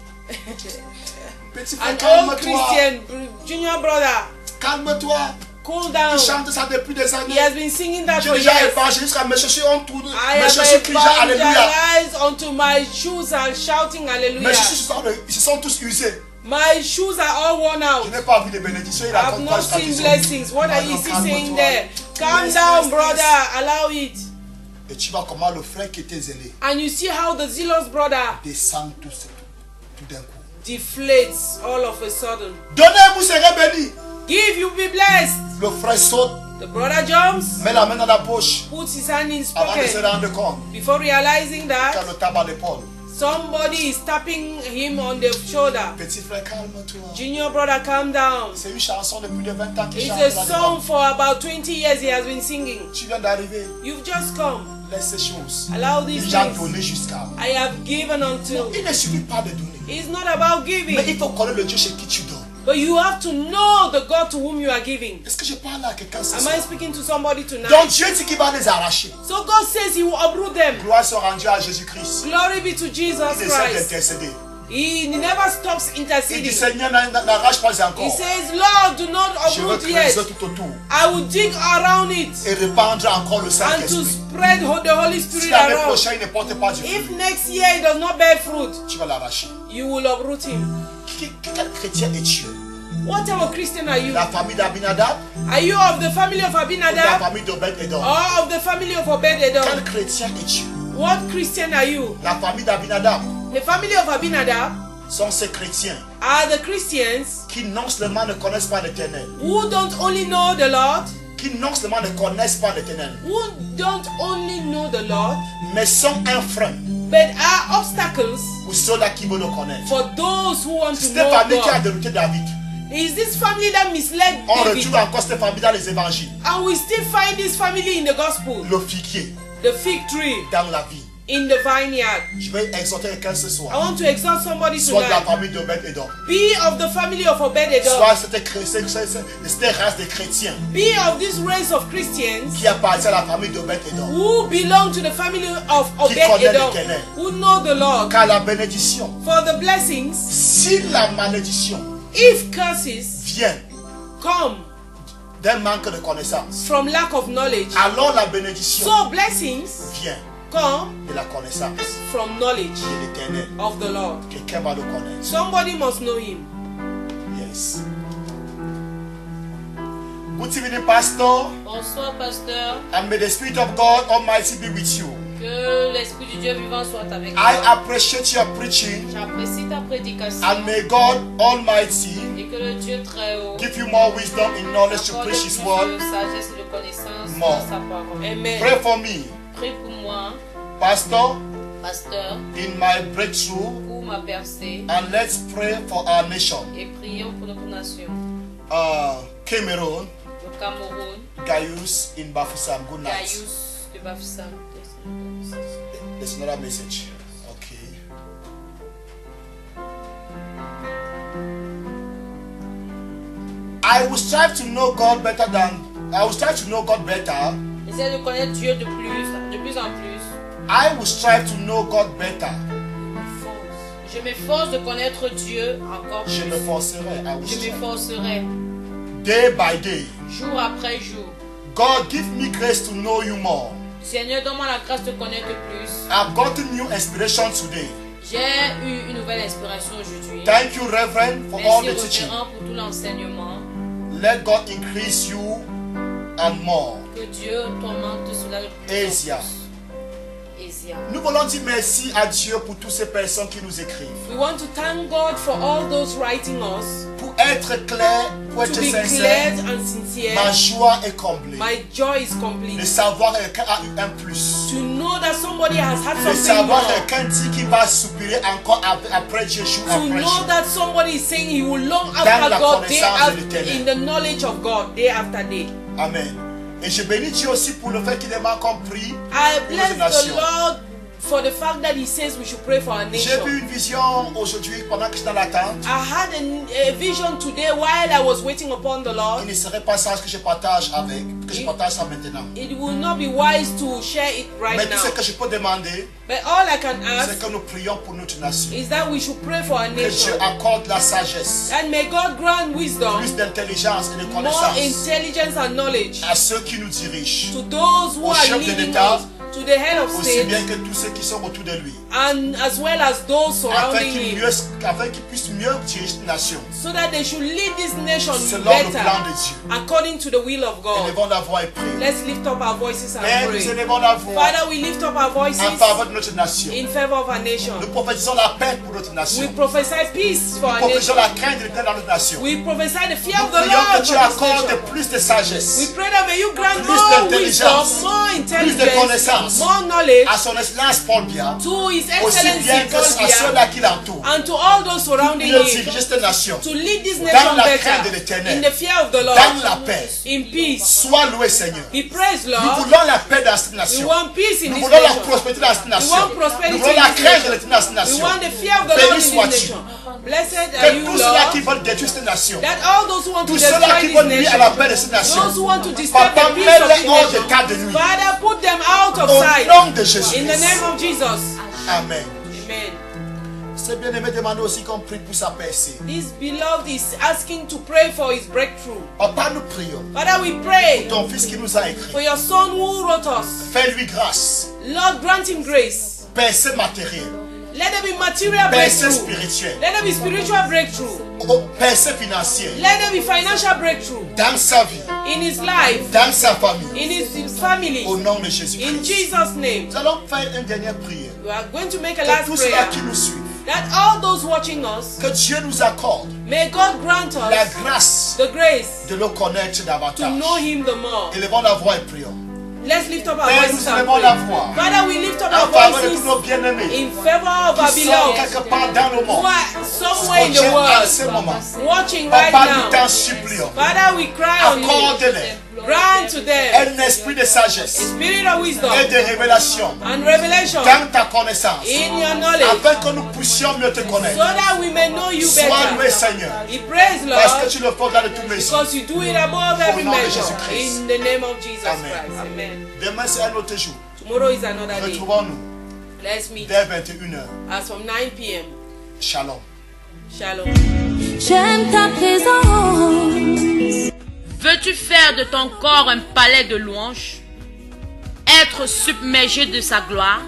Petit frère, An old calme-toi. Christian, junior brother, Calme-toi. cool down. Il chante ça depuis des He années. has been singing that J'ai for déjà years. évangélisé jusqu'à mes chaussures ont tourné. I Mes have chaussures crient déjà Alléluia. evangelized until my shoes are shouting Mes hallelujah. chaussures se sont tous usées. My shoes are all worn out. Je n'ai pas vu de bénédiction. Il I have raconte not pas jusqu'à seen 10 ans. blessings. What Ah is non, he calme-toi. saying there? Calm Laisse, down, laisse, brother. laisse. Allow it. Et tu vois comment le frère qui était zélé And you see how the zealous brother descend tout d'un coup. deflates all of a sudden. Donnez, vous serez bénis. Give, you be blessed. Le frère saute, The brother jumps, met la main dans la poche puts his hand in his avant de se pocket. rendre compte Before realizing qu'il a that, le tabac à l'épaule. somebody is tapping him on the shoulder. Petit frère, calme-toi. Junior brother, calm down. C'est une chanson depuis de 20 ans qu'il It's chante. a dans les song bancs. for about 20 years he has been singing. Tu viens d'arriver, You've just come. laisse ces choses. Allow these Il a things. donné jusqu'à. I have given until. Il ne suffit pas de donner. It's not about Mais il giving, faut connaître le Dieu chez qui tu donnes. but you have to know the God to whom you are giving. Est-ce que je parle à quelqu'un ce Am soir? I speaking to somebody tonight? Donc Dieu dit qu'il va les arracher. So God says He will uproot them. Gloire soit rendue à Jésus-Christ. Glory be to Jesus Il essaie Christ. d'intercéder. He never stops Il dit interceding. Seigneur, n'arrache pas He encore. says, Lord, do not Je veux uproot yet. creuser tout autour I will dig around it et répandre encore le and to Saint-Esprit. spread the Holy Si Spirit l'année around. prochaine il ne porte pas du If fruit, next year it does not bear fruit, tu vas l'arracher. you will uproot him. Quel chrétien es-tu? What type of Christian are you? La famille d'Abinadab Are you of the family of ou la Abinadab famille d'Obed-Edom? or of the family of Quel Obed-Edom? chrétien es-tu? What Christian are you? La famille d'Abinadab The family of Abinadab sont ces chrétiens are the Christians qui non seulement ne connaissent pas l'Éternel, who don't only know the Lord, qui non seulement ne connaissent pas l'Éternel, who don't only know the Lord, mais sont un frein but are obstacles pour ceux-là qui veulent le connaître. for those who want to Cette know famille qui a God. dérouté David, Is this family that misled on David? retrouve encore cette famille dans les évangiles. And we still find this family in the gospel. Le figuier The fig tree dans la vie. in the vineyard. Je vais exhorter quelqu'un ce I soir. want to exhort somebody Soit de la tonight. famille d'Obed-Edom, Be of the family of Obed-Edom. soit cette race de chrétiens Be of this race of Christians qui appartient à la famille d'Obed-Edom. who belong to the family of Qui connaît Obed-Edom, l'Éternel. who know the Lord. Car la bénédiction, For the blessings, si la malédiction if curses vient come d'un manque de connaissance, from lack of knowledge, alors la bénédiction so blessings vient come de la connaissance from knowledge de l'Éternel. of the Lord. Quelqu'un va le connaître. Somebody must know Him. Yes. Good evening, Pastor. Bonsoir, pasteur. And may the Spirit of God Almighty be with you. Que l'Esprit du Dieu vivant soit avec I toi. appreciate your preaching. J'apprécie ta prédication. And may God Almighty Et que le Dieu très haut give you more wisdom and knowledge to accorde preach His plus word. de sagesse et de connaissance More. dans sa parole. Amen. Pray for me, Prie pour moi, Pastor, pasteur, in my breakthrough. pour ma percée. And let's pray for our nation. Et prions pour notre nation. Cameroon, Le Cameroun, Gaius in Bafoussam. Good night. Gaius de Bafoussam. There's another message. Okay. I will strive to know God better than I will strive to know God better. Essaie de connaître Dieu de plus en plus. I will strive to know God better. Je m'efforce de connaître Dieu encore Je plus. m'efforcerai. I will Je strive. m'efforcerai Day by day. jour après jour. God, give me grace to know you more. Seigneur, donne-moi la grâce de connaître plus. I've gotten new inspiration today. J'ai eu une nouvelle inspiration aujourd'hui. Thank you, Reverend, for all Merci the teaching. révérend pour tout l'enseignement. Let God increase you and more. Que Dieu t'augmente cela de plus en Asia. plus. Asia. Nous voulons dire merci à Dieu pour toutes ces personnes qui nous écrivent. We want to thank God for all those writing us. Pour être clair, pour To être be sincère, clear and sincere. ma joie est comblée. My joy is De complete. savoir que quelqu'un a eu un plus. To know that somebody has had De something savoir more. que quelqu'un dit qu'il va soupirer encore après Dieu, jour To après know jour. that somebody is saying he will long Dans after la God, day connaissance de after, l'Éternel. in the knowledge of God, day after day. Amen. Et je bénis Dieu aussi pour le fait qu'il ait compris. I Pour bless notre the nation. Lord for the fact that he says we should pray for our J'ai nation. vu une vision aujourd'hui pendant que j'étais dans l'attente. I had a vision today while I was waiting upon the Lord. Il ne serait pas sage que je partage que je partage ça maintenant. It will not be wise to share it right Mais tout ce now. que je peux demander, But all I can c'est ask que nous prions pour notre nation. is that we should pray for our Que Dieu nation. accorde la sagesse, And may God grant wisdom, plus d'intelligence et de more connaissance intelligence and knowledge à ceux qui nous dirigent, to those who Au are chef de leading l'État, us, to the head of aussi state, bien que tous ceux qui sont autour de lui, and as well as those afin surrounding him, qu'ils puissent mieux diriger cette nation so that they should lead this nation selon le better plan de Dieu. according to the will of God. Élevons la voix et prions. Let's lift up our voices and Père, nous pray. élevons la voix Father, we lift up our voices en faveur de notre nation. in favor of our nation. Nous prophétisons la paix pour notre nation. We prophesy peace for Nous our prophétisons nation. la crainte de l'Éternel dans notre nation. We prophesy the fear Nous of the prions Lord que tu for this accordes nation. plus de sagesse We pray that may you grant Plus more d'intelligence, wisdom, more plus de intelligence, connaissance more knowledge à son excellence Paul Biya, to His aussi Excellency bien que à Paul Biya ceux-là qui l'entourent. and to all those surrounding Mieux him diriger cette nation to lead this dans nation la crainte de better l'Éternel, in the fear of the Lord, dans la paix. in peace. Sois loué, Seigneur. Be praised, Nous Lord. voulons la paix dans cette We nation. want peace in Nous this voulons la nation. prospérité dans cette We nation. want prosperity Nous voulons la in this crainte de nation. l'Éternel dans cette We nation. want the fear of the Béni Lord in sois-tu. this nation. Blessed Que are you, tous ceux-là qui Lord. veulent détruire cette nation, That all those who want to tous ceux-là destroy qui this veulent nuire à la nation, paix de cette nation, those who want to disturb Papa, the peace of mets-les this hors de nation, cas de nuit. Father, put them out of Au sight. nom de Jésus. In the name of Jesus. Amen. Amen. C'est bien aimé demander aussi qu'on prie pour sa percée. This beloved is asking to pray for his breakthrough. Papa, nous prions. Father, we pray Ton fils qui nous a écrit. for your son who wrote us. Fais-lui grâce. Lord, grant him grace. Percée matérielle. Let there be material Percée breakthrough. spirituelle. Let there be spiritual breakthrough. Percée financière. Let there be financial breakthrough Dans sa vie. in his life, Dans sa famille. in his family. Au nom de In Jésus-Christ. Jesus' name. Nous allons faire une dernière prière. We are going to make a Que last tous ceux-là prayer. qui nous suivent, That all those watching us, que Dieu nous accorde may God grant la us grâce the grace de le connaître to davantage. know him the more. Élevons la voix et prions. Let's lift up our Père, voices nous and élevons la pray. voix Father, we lift up en our faveur de tous voices nos bien-aimés in favor of our qui sont beloved quelque part dans le who monde. are somewhere in the Scotchés en world ce moment. watching right Papa, nous t'en now. supplions. Father, we cry on you. Accorde-les Grant to them un esprit de sagesse spirit of wisdom et de révélation and revelation dans ta connaissance, in your knowledge afin que nous puissions mieux te so connaître. that we may know you Sois loué, better. Seigneur, We praise, parce que Lord, tu le fais dans de tous mes because you do it above every Au nom de measure. Jésus-Christ. In the name of Jesus Amen. Christ. Amen. Demain, c'est un autre jour. Tomorrow is another day. Retrouvons-nous Let's meet dès 21h. as from 9 p.m. Shalom. Shalom. J'aime ta présence. Veux-tu faire de ton corps un palais de louanges? Être submergé de sa gloire?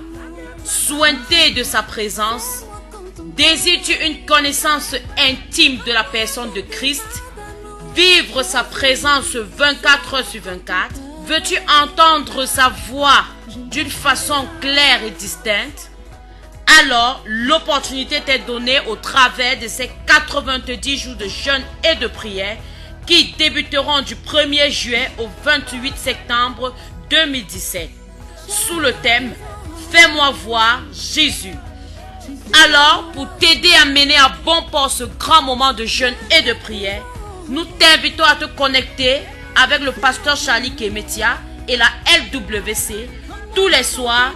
Sointé de sa présence? Désires-tu une connaissance intime de la personne de Christ? Vivre sa présence 24 heures sur 24? Veux-tu entendre sa voix d'une façon claire et distincte? Alors, l'opportunité t'est donnée au travers de ces 90 jours de jeûne et de prière qui débuteront du 1er juillet au 28 septembre 2017 sous le thème « Fais-moi voir Jésus ». Alors, pour t'aider à mener à bon port ce grand moment de jeûne et de prière, nous t'invitons à te connecter avec le pasteur Charlie Kemetia et la LWC tous les soirs